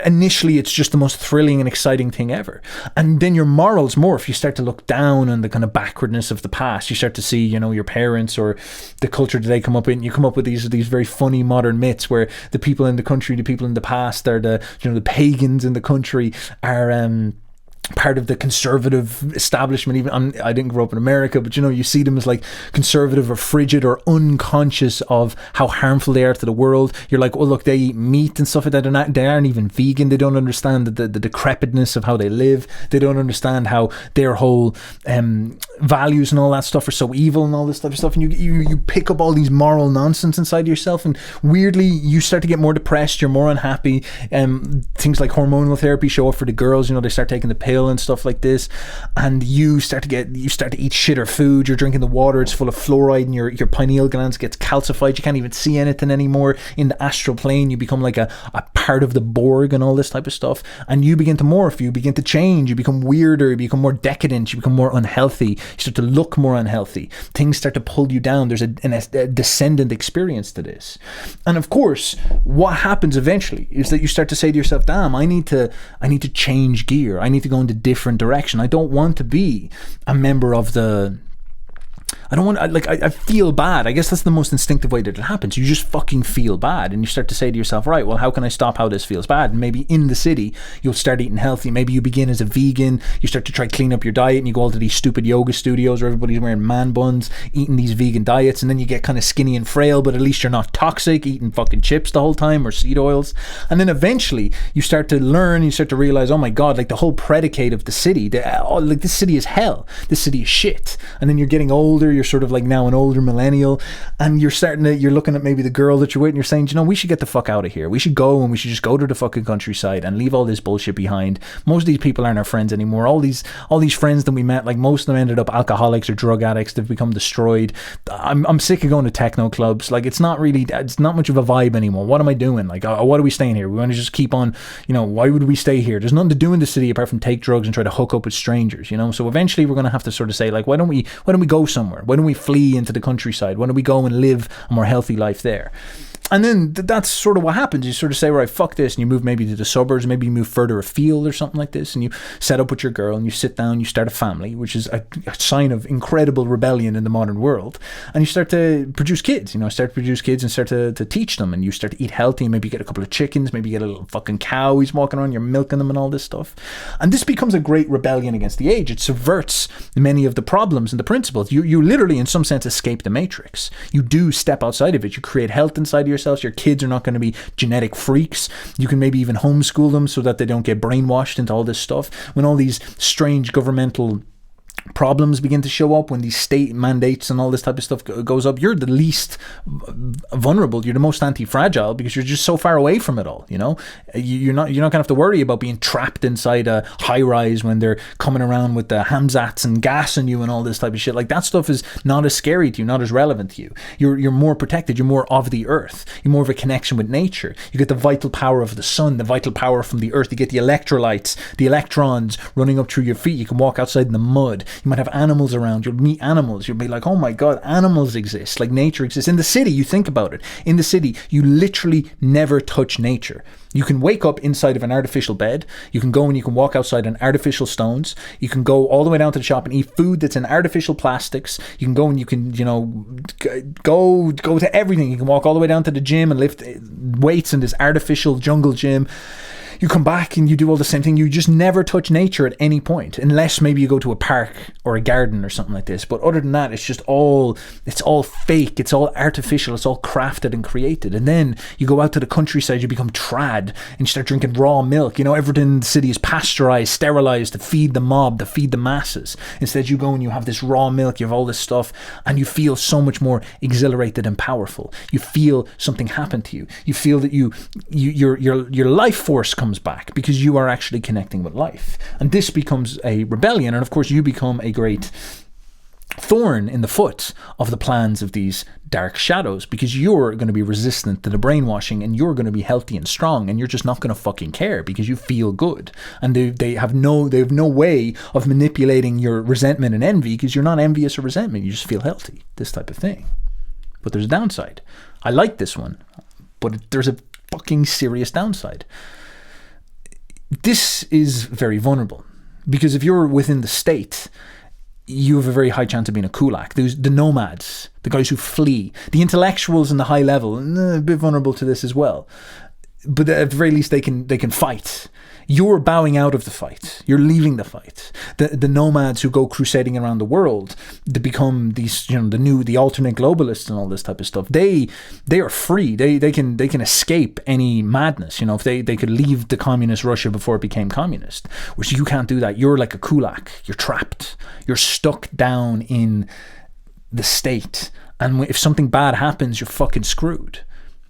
initially it's just the most thrilling and exciting thing ever, and then your morals morph. You start to look down on the kind of backwardness of the past. You start to see, you know, your parents or the culture that they come up in. You come up with these very funny modern myths where the people in the country, the people in the past are the pagans in the country are part of the conservative establishment. Even I didn't grow up in America, but you know, you see them as like conservative or frigid or unconscious of how harmful they are to the world. You're like, oh look, they eat meat and stuff like that. They aren't even vegan. They don't understand the decrepitness of how they live. They don't understand how their whole values and all that stuff are so evil and all this type of stuff. And you pick up all these moral nonsense inside yourself, and weirdly you start to get more depressed. You're more unhappy. Things like hormonal therapy show up for the girls. You know, they start taking the pill. hill and stuff like this, and you start to eat shitter food. You're drinking the water, it's full of fluoride, and your pineal glands gets calcified. You can't even see anything anymore. In the astral plane, you become like a part of the Borg and all this type of stuff, and you begin to morph, you begin to change, you become weirder, you become more decadent, you become more unhealthy, you start to look more unhealthy, things start to pull you down. There's a descendant experience to this. And of course, what happens eventually is that you start to say to yourself, damn, I need to change gear, I need to go into a different direction. I don't want to be a member of the... I feel bad. I guess that's the most instinctive way that it happens. You just fucking feel bad, and you start to say to yourself, right, well, how can I stop how this feels bad? And maybe in the city, you'll start eating healthy. Maybe you begin as a vegan, you start to try clean up your diet, and you go all to these stupid yoga studios where everybody's wearing man buns, eating these vegan diets, and then you get kind of skinny and frail, but at least you're not toxic, eating fucking chips the whole time or seed oils. And then eventually, you start to learn, you start to realize, oh my God, like the whole predicate of the city, like this city is hell, this city is shit. And then you're getting older, you're sort of like now an older millennial, and you're looking at maybe the girl that you're with, and you're saying, you know, we should get the fuck out of here. We should go, and we should just go to the fucking countryside and leave all this bullshit behind. Most of these people aren't our friends anymore. All these friends that we met, like most of them ended up alcoholics or drug addicts. They've become destroyed. I'm sick of going to techno clubs. Like it's not much of a vibe anymore. What am I doing? Like, what are we staying here? We want to just keep on, you know, why would we stay here? There's nothing to do in the city apart from take drugs and try to hook up with strangers, you know? So eventually we're going to have to sort of say, like, why don't we go somewhere? Why don't we flee into the countryside? Why don't we go and live a more healthy life there? And then that's sort of what happens. You sort of say, right, fuck this, and you move maybe to the suburbs, maybe you move further afield or something like this, and you set up with your girl, and you sit down, you start a family, which is a sign of incredible rebellion in the modern world, and you start to produce kids, and start to teach them, and you start to eat healthy, and maybe you get a couple of chickens, maybe you get a little fucking cow, he's walking around, you're milking them and all this stuff. And this becomes a great rebellion against the age. It subverts many of the problems and the principles. You literally, in some sense, escape the matrix. You do step outside of it. You create health inside of yourself. Your kids are not going to be genetic freaks. You can maybe even homeschool them so that they don't get brainwashed into all this stuff. When all these strange governmental problems begin to show up, when these state mandates and all this type of stuff goes up, you're the least vulnerable, you're the most anti-fragile, because you're just so far away from it all, you know? You're not gonna have to worry about being trapped inside a high-rise when they're coming around with the Hamzats and gassing you and all this type of shit. Like, that stuff is not as scary to you, not as relevant to you. You're more protected, you're more of the earth, you're more of a connection with nature. You get the vital power of the sun, the vital power from the earth. You get the electrolytes, the electrons running up through your feet. You can walk outside in the mud. You might have animals around. You'll meet animals. You'll be like, oh my God, animals exist. Like, nature exists. In the city, you think about it. In the city, you literally never touch nature. You can wake up inside of an artificial bed. You can go and you can walk outside on artificial stones. You can go all the way down to the shop and eat food that's in artificial plastics. You can go and you can, go to everything. You can walk all the way down to the gym and lift weights in this artificial jungle gym. You come back and you do all the same thing. You just never touch nature at any point, unless maybe you go to a park or a garden or something like this. But other than that, it's all fake. It's all artificial. It's all crafted and created. And then you go out to the countryside, you become trad, and you start drinking raw milk. Everything in the city is pasteurized, sterilized to feed the mob, to feed the masses. Instead, you go and you have this raw milk, you have all this stuff, and you feel so much more exhilarated and powerful. You feel something happen to you. You feel that your life force comes back, because you are actually connecting with life. And this becomes a rebellion, and of course you become a great thorn in the foot of the plans of these dark shadows, because you're going to be resistant to the brainwashing, and you're going to be healthy and strong, and you're just not going to fucking care because you feel good. And they have no way of manipulating your resentment and envy, because you're not envious or resentment. You just feel healthy. This type of thing. But there's a downside. I like this one, but there's a fucking serious downside. This is very vulnerable, because if you're within the state, you have a very high chance of being a kulak. There's the nomads, the guys who flee, the intellectuals in the high level, a bit vulnerable to this as well. But at the very least, they can fight. You're bowing out of the fight. You're leaving the fight. The nomads who go crusading around the world, they become these, the alternate globalists and all this type of stuff. They are free. They can escape any madness. If they could leave the communist Russia before it became communist, which you can't do that. You're like a kulak. You're trapped. You're stuck down in the state. And if something bad happens, you're fucking screwed.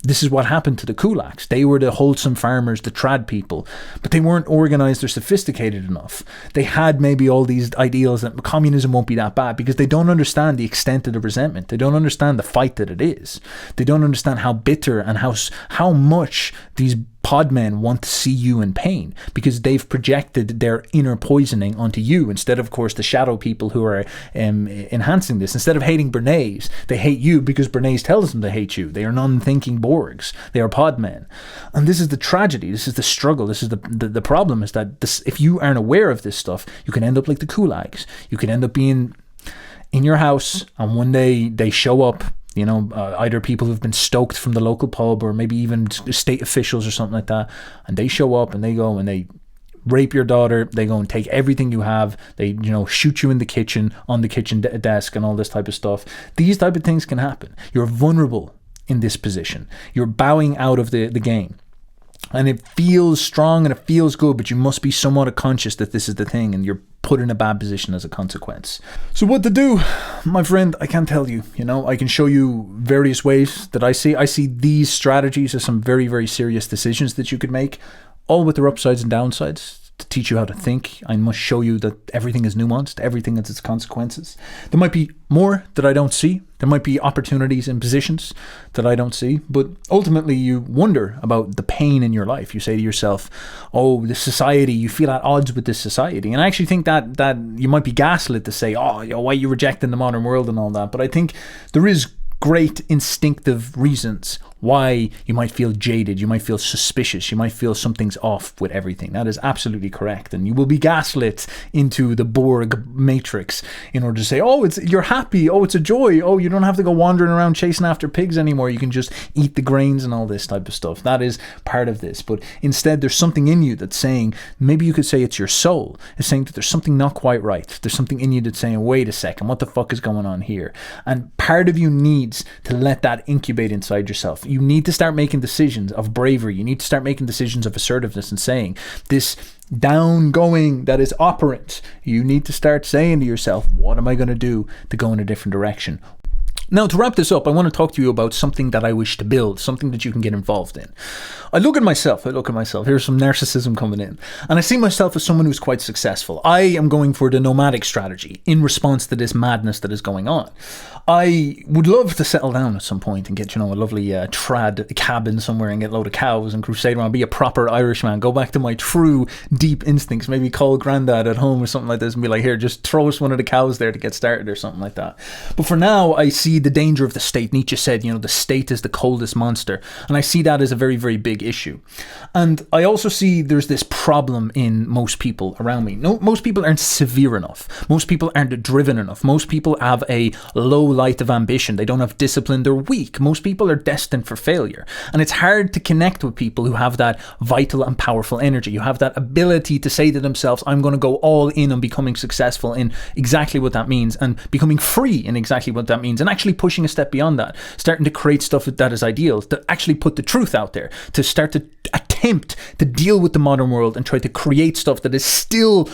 This is what happened to the kulaks. They were the wholesome farmers, the trad people, but they weren't organized or sophisticated enough. They had maybe all these ideals that communism won't be that bad because they don't understand the extent of the resentment. They don't understand the fight that it is. They don't understand how bitter and how much these podmen want to see you in pain because they've projected their inner poisoning onto you instead of course, the shadow people who are enhancing this. Instead of hating Bernays, they hate you because Bernays tells them to hate you. They are non-thinking Borgs. They are podmen. And this is the tragedy. This is the struggle. This is the problem is that if you aren't aware of this stuff, you can end up like the kulaks. You can end up being in your house and one day they show up, you know, either people who've been stoked from the local pub or maybe even state officials or something like that. And they show up and they go and they rape your daughter. They go and take everything you have. They, you know, shoot you in the kitchen, on the kitchen desk and all this type of stuff. These type of things can happen. You're vulnerable in this position. You're bowing out of the game. And it feels strong and it feels good, but you must be somewhat conscious that this is the thing and you're put in a bad position as a consequence. So what to do, my friend, I can't tell you. You know, I can show you various ways that I see these strategies as some very, very serious decisions that you could make, all with their upsides and downsides. To teach you how to think, I must show you that everything is nuanced, everything has its consequences. There might be more that I don't see. There might be opportunities and positions that I don't see. But ultimately, you wonder about the pain in your life. You say to yourself, oh, this society, you feel at odds with this society. And I actually think that you might be gaslit to say, oh, you know, why are you rejecting the modern world and all that? But I think there is great instinctive reasons why you might feel jaded, you might feel suspicious, you might feel something's off with everything. That is absolutely correct. And you will be gaslit into the Borg matrix in order to say, oh, you're happy, oh, it's a joy, oh, you don't have to go wandering around chasing after pigs anymore, you can just eat the grains and all this type of stuff. That is part of this. But instead, there's something in you that's saying, maybe you could say it's your soul. It's saying that there's something not quite right. There's something in you that's saying, wait a second, what the fuck is going on here? And part of you needs to let that incubate inside yourself. You need to start making decisions of bravery. You need to start making decisions of assertiveness and saying this down going that is operant. You need to start saying to yourself, what am I going to do to go in a different direction? Now, to wrap this up, I want to talk to you about something that I wish to build, something that you can get involved in. I look at myself, here's some narcissism coming in, and I see myself as someone who's quite successful. I am going for the nomadic strategy in response to this madness that is going on. I would love to settle down at some point and get, you know, a lovely trad cabin somewhere and get a load of cows and crusade around, be a proper Irishman, go back to my true deep instincts, maybe call granddad at home or something like this and be like, here, just throw us one of the cows there to get started or something like that. But for now, I see the danger of the state. Nietzsche said, you know, the state is the coldest monster. And I see that as a very, very big issue. And I also see there's this problem in most people around me. No, most people aren't severe enough. Most people aren't driven enough. Most people have a low light of ambition. They don't have discipline. They're weak. Most people are destined for failure. And it's hard to connect with people who have that vital and powerful energy. You have that ability to say to themselves, I'm going to go all in on becoming successful in exactly what that means and becoming free in exactly what that means and actually pushing a step beyond that, starting to create stuff that is ideal, to actually put the truth out there, to start to attempt to deal with the modern world and try to create stuff that is still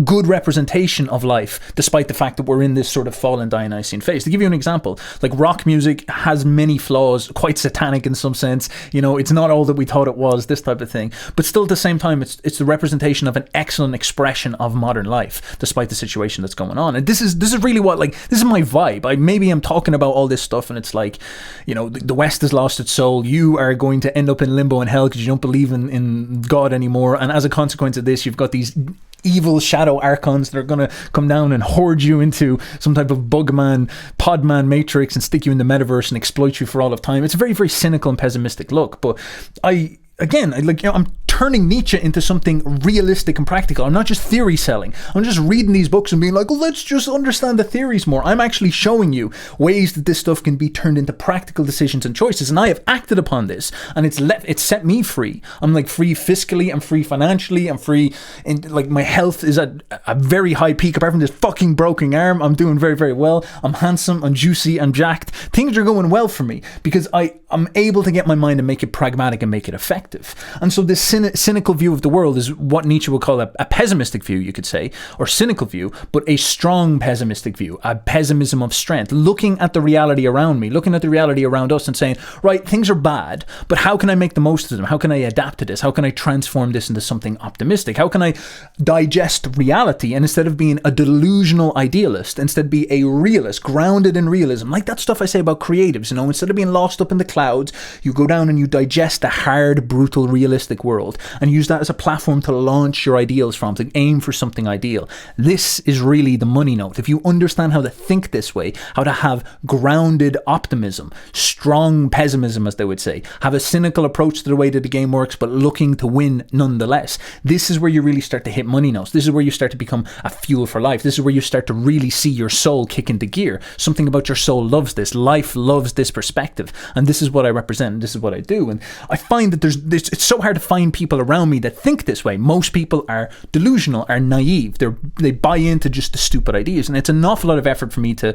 good representation of life, despite the fact that we're in this sort of fallen Dionysian phase. To give you an example, like rock music has many flaws, quite satanic in some sense, you know, it's not all that we thought it was, this type of thing, but still at the same time, it's the representation of an excellent expression of modern life, despite the situation that's going on. And this is really what, like, this is my vibe. Maybe I'm talking about all this stuff and it's like, you know, the West has lost its soul, you are going to end up in limbo and hell because you don't believe in God anymore, and as a consequence of this, you've got these evil shadow archons that are going to come down and hoard you into some type of bugman, podman matrix and stick you in the metaverse and exploit you for all of time. It's a very, very cynical and pessimistic look, but I'm turning Nietzsche into something realistic and practical. I'm not just theory selling. I'm just reading these books and being like, well, let's just understand the theories more. I'm actually showing you ways that this stuff can be turned into practical decisions and choices. And I have acted upon this and it's set me free. I'm like free fiscally, I'm free financially, I'm free in, like, my health is at a very high peak. Apart from this fucking broken arm, I'm doing very, very well. I'm handsome, I'm juicy, I'm jacked. Things are going well for me because I'm able to get my mind and make it pragmatic and make it effective. And so this cynical view of the world is what Nietzsche would call a pessimistic view, you could say, or cynical view, but a strong pessimistic view, a pessimism of strength, looking at the reality around me, looking at the reality around us and saying, right, things are bad, but how can I make the most of them? How can I adapt to this? How can I transform this into something optimistic? How can I digest reality, and instead of being a delusional idealist, instead be a realist, grounded in realism, like that stuff I say about creatives, instead of being lost up in the clouds, you go down and you digest the hard, brutal, realistic world and use that as a platform to launch your ideals from, to aim for something ideal. This is really the money note. If you understand how to think this way, how to have grounded optimism, strong pessimism, as they would say, have a cynical approach to the way that the game works, but looking to win nonetheless, this is where you really start to hit money notes. This is where you start to become a fuel for life. This is where you start to really see your soul kick into gear. Something about your soul loves this. Life loves this perspective. And this is what I represent. And this is what I do. And I find that it's so hard to find people around me that think this way. Most people are delusional, are naive. They buy into just the stupid ideas. And it's an awful lot of effort for me to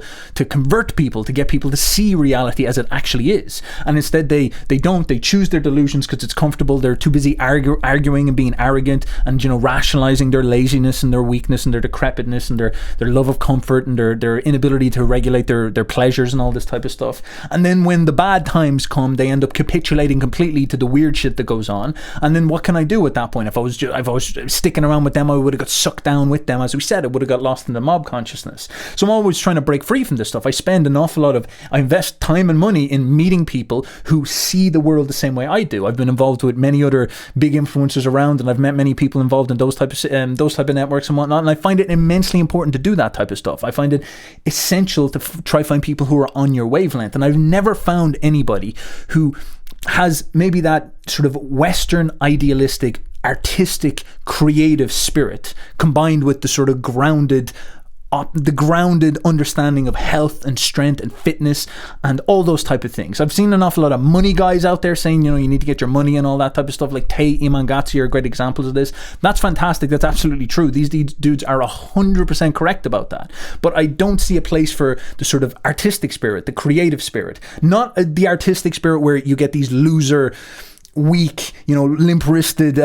convert people, to get people to see reality as it actually is. And instead they don't. They choose their delusions because it's comfortable. They're too busy arguing and being arrogant and, rationalizing their laziness and their weakness and their decrepitness and their love of comfort and their inability to regulate their pleasures and all this type of stuff. And then when the bad times come, they end up capitulating completely to the weird shit that goes on. And then what can I do at that point? If I was sticking around with them, I would have got sucked down with them. As we said, I would have got lost in the mob consciousness. So I'm always trying to break free from this stuff. I invest time and money in meeting people who see the world the same way I do. I've been involved with many other big influencers around, and I've met many people involved in those type of networks and whatnot. And I find it immensely important to do that type of stuff. I find it essential to try find people who are on your wavelength. And I've never found anybody who has maybe that sort of Western idealistic, artistic, creative spirit combined with the sort of grounded understanding of health and strength and fitness and all those type of things. I've seen an awful lot of money guys out there saying, you need to get your money and all that type of stuff. Like Tay Imangatsi are great examples of this. That's fantastic. That's absolutely true. These dudes are 100% correct about that. But I don't see a place for the sort of artistic spirit, the creative spirit. Not the artistic spirit where you get these loser, weak, limp-wristed,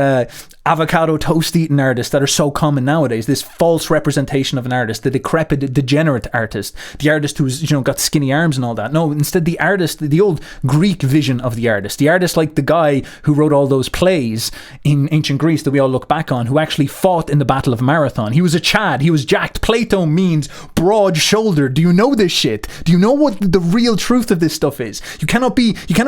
avocado toast eating artists that are so common nowadays. This false representation of an artist, the decrepit, degenerate artist, the artist who's got skinny arms and all that. No, instead the artist, the old Greek vision of the artist like the guy who wrote all those plays in ancient Greece that we all look back on, who actually fought in the Battle of Marathon. He was a Chad, he was jacked. Plato means broad-shouldered. Do you know this shit? Do you know what the real truth of this stuff is? You cannot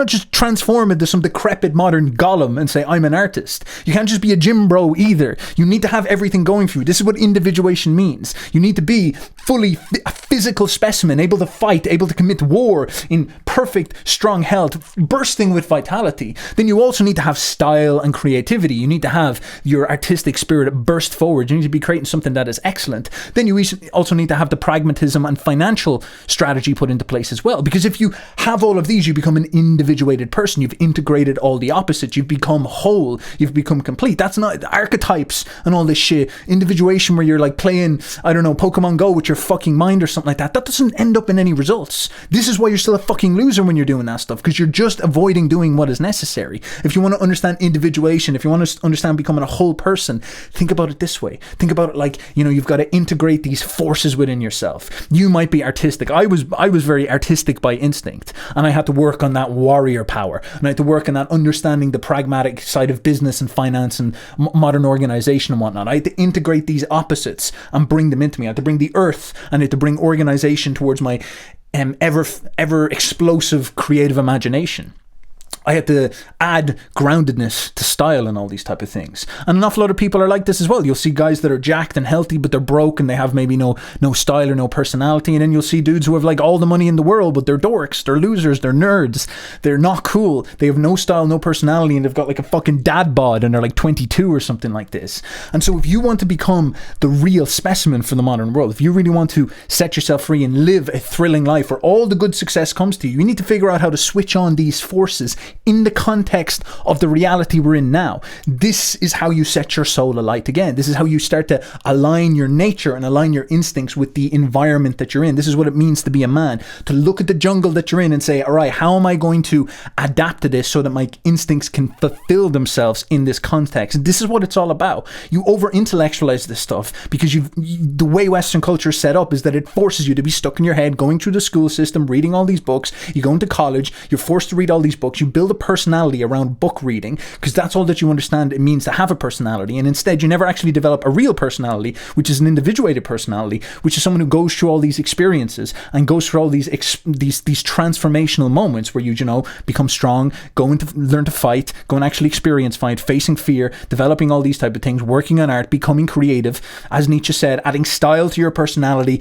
just transform into some decrepit modern Gollum and say, I'm an artist. You can't just be a gym bro either. You need to have everything going for you. This is what individuation means. You need to be fully a physical specimen, able to fight, able to commit war in perfect, strong health, bursting with vitality. Then you also need to have style and creativity. You need to have your artistic spirit burst forward. You need to be creating something that is excellent. Then you also need to have the pragmatism and financial strategy put into place as well. Because if you have all of these, you become an individuated person. You've integrated all the opposites. You've become whole. You've become complete. That's not archetypes and all this shit. Individuation where you're like playing, I don't know, Pokemon Go with your fucking mind or something like that. That doesn't end up in any results. This is why you're still a fucking loser when you're doing that stuff, because you're just avoiding doing what is necessary. If you want to understand individuation, if you want to understand becoming a whole person, think about it this way. Think about it like, you've got to integrate these forces within yourself. You might be artistic. I was very artistic by instinct, and I had to work on that warrior power, and I had to work on that understanding the pragmatic side of business and finance and modern organization and whatnot. I had to integrate these opposites and bring them into me. I had to bring the earth, and I had to bring organization towards my ever explosive creative imagination. I had to add groundedness to style and all these type of things. And an awful lot of people are like this as well. You'll see guys that are jacked and healthy, but they're broke and they have maybe no style or no personality. And then you'll see dudes who have like all the money in the world, but they're dorks, they're losers, they're nerds, they're not cool, they have no style, no personality, and they've got like a fucking dad bod and they're like 22 or something like this. And so if you want to become the real specimen for the modern world, if you really want to set yourself free and live a thrilling life where all the good success comes to you, you need to figure out how to switch on these forces in the context of the reality we're in now. This is how you set your soul alight again. This is how you start to align your nature and align your instincts with the environment that you're in. This is what it means to be a man, to look at the jungle that you're in and say, all right, how am I going to adapt to this so that my instincts can fulfill themselves in this context? This is what it's all about. You over-intellectualize this stuff because the way Western culture is set up is that it forces you to be stuck in your head, going through the school system, reading all these books. You go into college, you're forced to read all these books. You build a personality around book reading because that's all that you understand it means to have a personality. And instead, you never actually develop a real personality, which is an individuated personality, which is someone who goes through all these experiences and goes through all these transformational moments where you become strong, learn to fight, go and actually experience fight, facing fear, developing all these type of things, working on art, becoming creative, as Nietzsche said, adding style to your personality,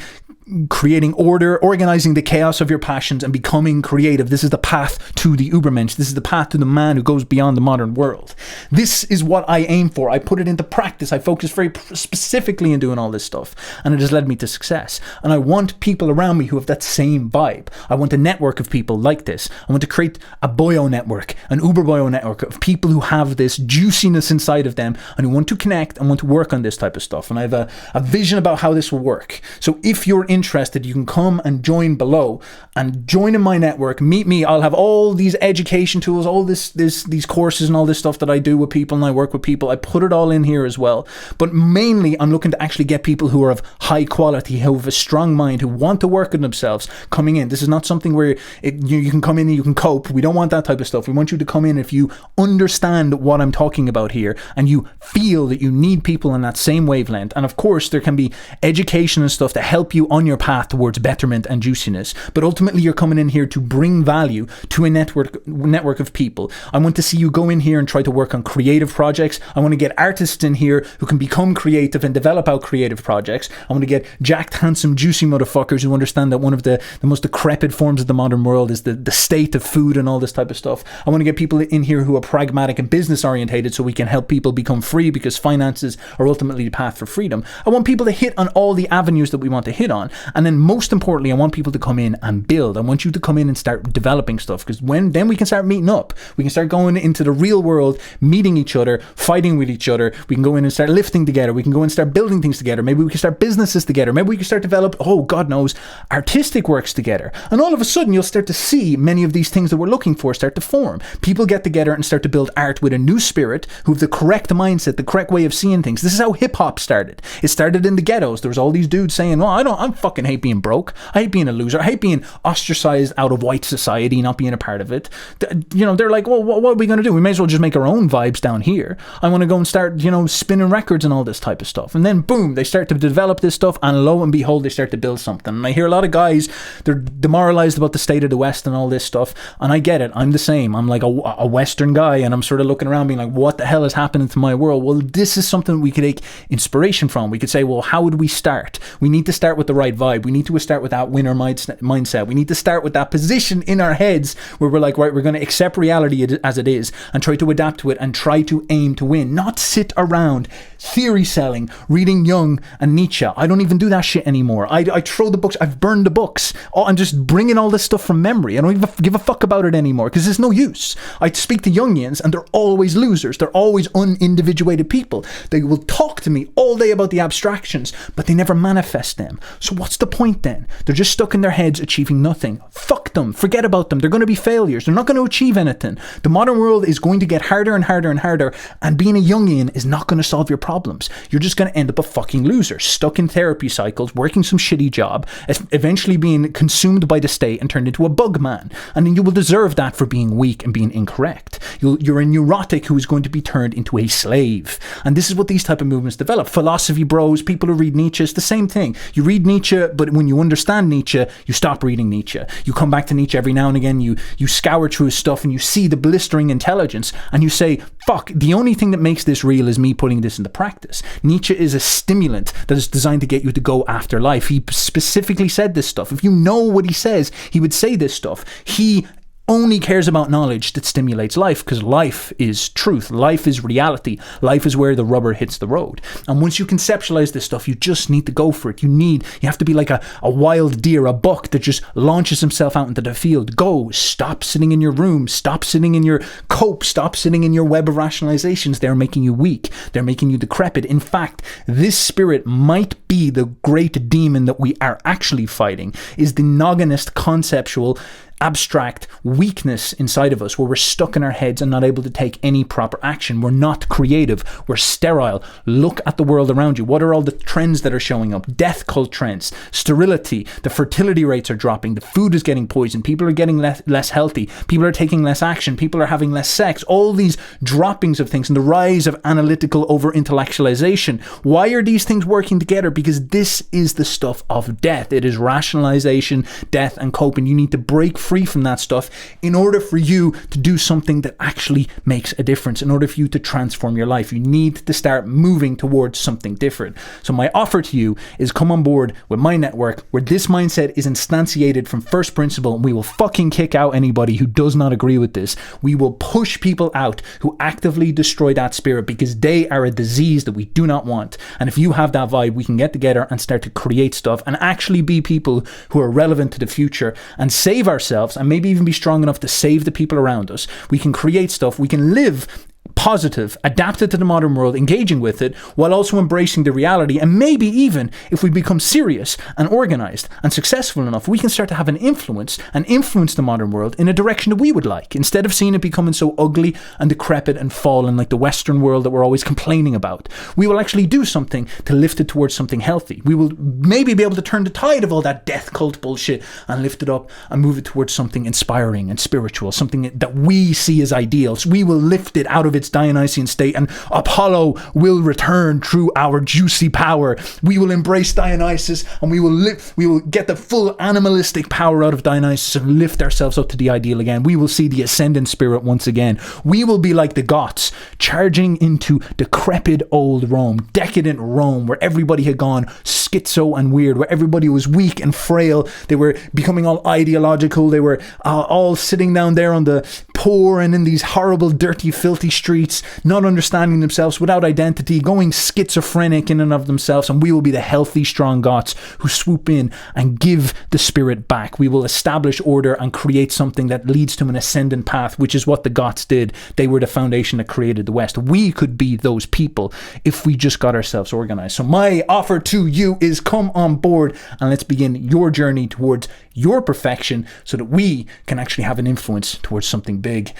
creating order, organizing the chaos of your passions, and becoming creative. This is the path to the Ubermensch. This is the path to the man who goes beyond the modern world. This is what I aim for. I put it into practice. I focus very specifically in doing all this stuff, and it has led me to success. And I want people around me who have that same vibe. I want a network of people like this. I want to create a BOYO network, an Uber BOYO network of people who have this juiciness inside of them and who want to connect and want to work on this type of stuff. And I have a vision about how this will work. So if you're interested, you can come and join below and join in my network. Meet me. I'll have all these education tools, all these courses and all this stuff that I do with people and I work with people. I put it all in here as well. But mainly I'm looking to actually get people who are of high quality, who have a strong mind, who want to work on themselves coming in. This is not something where you can come in and you can cope. We don't want that type of stuff. We want you to come in if you understand what I'm talking about here and you feel that you need people in that same wavelength. And of course, there can be education and stuff to help you on your path towards betterment and juiciness. But ultimately, you're coming in here to bring value to a network of people. I want to see you go in here and try to work on creative projects. I want to get artists in here who can become creative and develop out creative projects. I want to get jacked, handsome, juicy motherfuckers who understand that one of the most decrepit forms of the modern world is the state of food and all this type of stuff. I want to get people in here who are pragmatic and business orientated so we can help people become free, because finances are ultimately the path for freedom. I want people to hit on all the avenues that we want to hit on. And then most importantly, I want people to come in and build. I want you to come in and start developing stuff, because then we can start meeting up. We can start going into the real world, meeting each other, fighting with each other. We can go in and start lifting together. We can go and start building things together. Maybe we can start businesses together. Maybe we can start develop, God knows, artistic works together. And all of a sudden, you'll start to see many of these things that we're looking for start to form. People get together and start to build art with a new spirit, who have the correct mindset, the correct way of seeing things. This is how hip-hop started. It started in the ghettos. There was all these dudes saying, I fucking hate being broke. I hate being a loser. I hate being ostracized out of white society, not being a part of it. They're like, well, what are we going to do? We may as well just make our own vibes down here. I want to go and start, spinning records and all this type of stuff. And then boom, they start to develop this stuff, and lo and behold, they start to build something. And I hear a lot of guys, they're demoralized about the state of the West and all this stuff. And I get it. I'm the same. I'm like a Western guy, and I'm sort of looking around being like, what the hell is happening to my world? Well, this is something we could take inspiration from. We could say, well, how would we start? We need to start with the right vibe. We need to start with that winner mindset. We need to start with that position in our heads where we're like, right, we're going to accept reality as it is and try to adapt to it and try to aim to win, not sit around theory selling, reading Jung and Nietzsche. I don't even do that shit anymore. I throw the books. I've burned the books. I'm just bringing all this stuff from memory. I don't even give a fuck about it anymore because there's no use. I speak to Jungians and they're always losers. They're always unindividuated people. They will talk to me all day about the abstractions, but they never manifest them. So what's the point then? They're just stuck in their heads achieving nothing. Fuck them. Forget about them. They're going to be failures. They're not going to achieve anything. The modern world is going to get harder and harder and harder, and being a Jungian is not going to solve your problems. You're just going to end up a fucking loser, stuck in therapy cycles, working some shitty job, eventually being consumed by the state and turned into a bug man. And then you will deserve that for being weak and being incorrect. You're a neurotic who is going to be turned into a slave. And this is what these type of movements develop. Philosophy bros, people who read Nietzsche, it's the same thing. You read Nietzsche, but when you understand Nietzsche, you stop reading Nietzsche. You come back to Nietzsche every now and again, you scour through his stuff and you see the blistering intelligence and you say, fuck, the only thing that makes this real is me putting this into practice. Nietzsche is a stimulant that is designed to get you to go after life. He specifically said this stuff. If you know what he says, he would say this stuff. He only cares about knowledge that stimulates life, because life is truth. Life is reality. Life is where the rubber hits the road. And once you conceptualize this stuff, you just need to go for it. You have to be like a wild deer, a buck that just launches himself out into the field. Go. Stop sitting in your room. Stop sitting in your cope. Stop sitting in your web of rationalizations. They're making you weak. They're making you decrepit. In fact, this spirit might be the great demon that we are actually fighting, is the noggin-ist, conceptual, abstract weakness inside of us, where we're stuck in our heads and not able to take any proper action. We're not creative. We're sterile. Look at the world around you. What are all the trends that are showing up? Death cult trends, sterility, the fertility rates are dropping, the food is getting poisoned, people are getting less healthy, people are taking less action, people are having less sex, all these droppings of things, and the rise of analytical over-intellectualization. Why are these things working together? Because this is the stuff of death. It is rationalization, death, and coping. You need to break free from that stuff in order for you to do something that actually makes a difference, in order for you to transform your life. You need to start moving towards something different. So my offer to you is come on board with my network, where this mindset is instantiated from first principle, and we will fucking kick out anybody who does not agree with this. We will push people out who actively destroy that spirit, because they are a disease that we do not want. And if you have that vibe, we can get together and start to create stuff and actually be people who are relevant to the future and save ourselves, and maybe even be strong enough to save the people around us. We can create stuff. We can live positive, adapted to the modern world, engaging with it, while also embracing the reality. And maybe even if we become serious and organized and successful enough, we can start to have an influence and influence the modern world in a direction that we would like, instead of seeing it becoming so ugly and decrepit and fallen like the Western world that we're always complaining about. We will actually do something to lift it towards something healthy. We will maybe be able to turn the tide of all that death cult bullshit and lift it up and move it towards something inspiring and spiritual, something that we see as ideals. We will lift it out of its Dionysian state, and Apollo will return through our juicy power. We will embrace Dionysus, and we will get the full animalistic power out of Dionysus and lift ourselves up to the ideal again. We will see the ascendant spirit once again. We will be like the Goths, charging into decrepit old Rome, decadent Rome, where everybody had gone schizo and weird, where everybody was weak and frail. They were becoming all ideological. They were all sitting down there on the poor and in these horrible, dirty, filthy streets, not understanding themselves, without identity, going schizophrenic in and of themselves. And we will be the healthy, strong Goths who swoop in and give the spirit back. We will establish order and create something that leads to an ascendant path, which is what the Goths did. They were the foundation that created the West. We could be those people if we just got ourselves organized. So my offer to you is come on board and let's begin your journey towards your perfection, so that we can actually have an influence towards something big.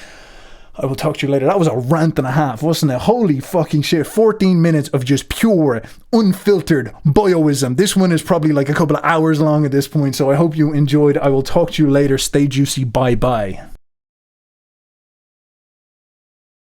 I will talk to you later. That was a rant and a half, wasn't it? Holy fucking shit. 14 minutes of just pure, unfiltered boyoism. This one is probably like a couple of hours long at this point, so I hope you enjoyed. I will talk to you later. Stay juicy. Bye bye.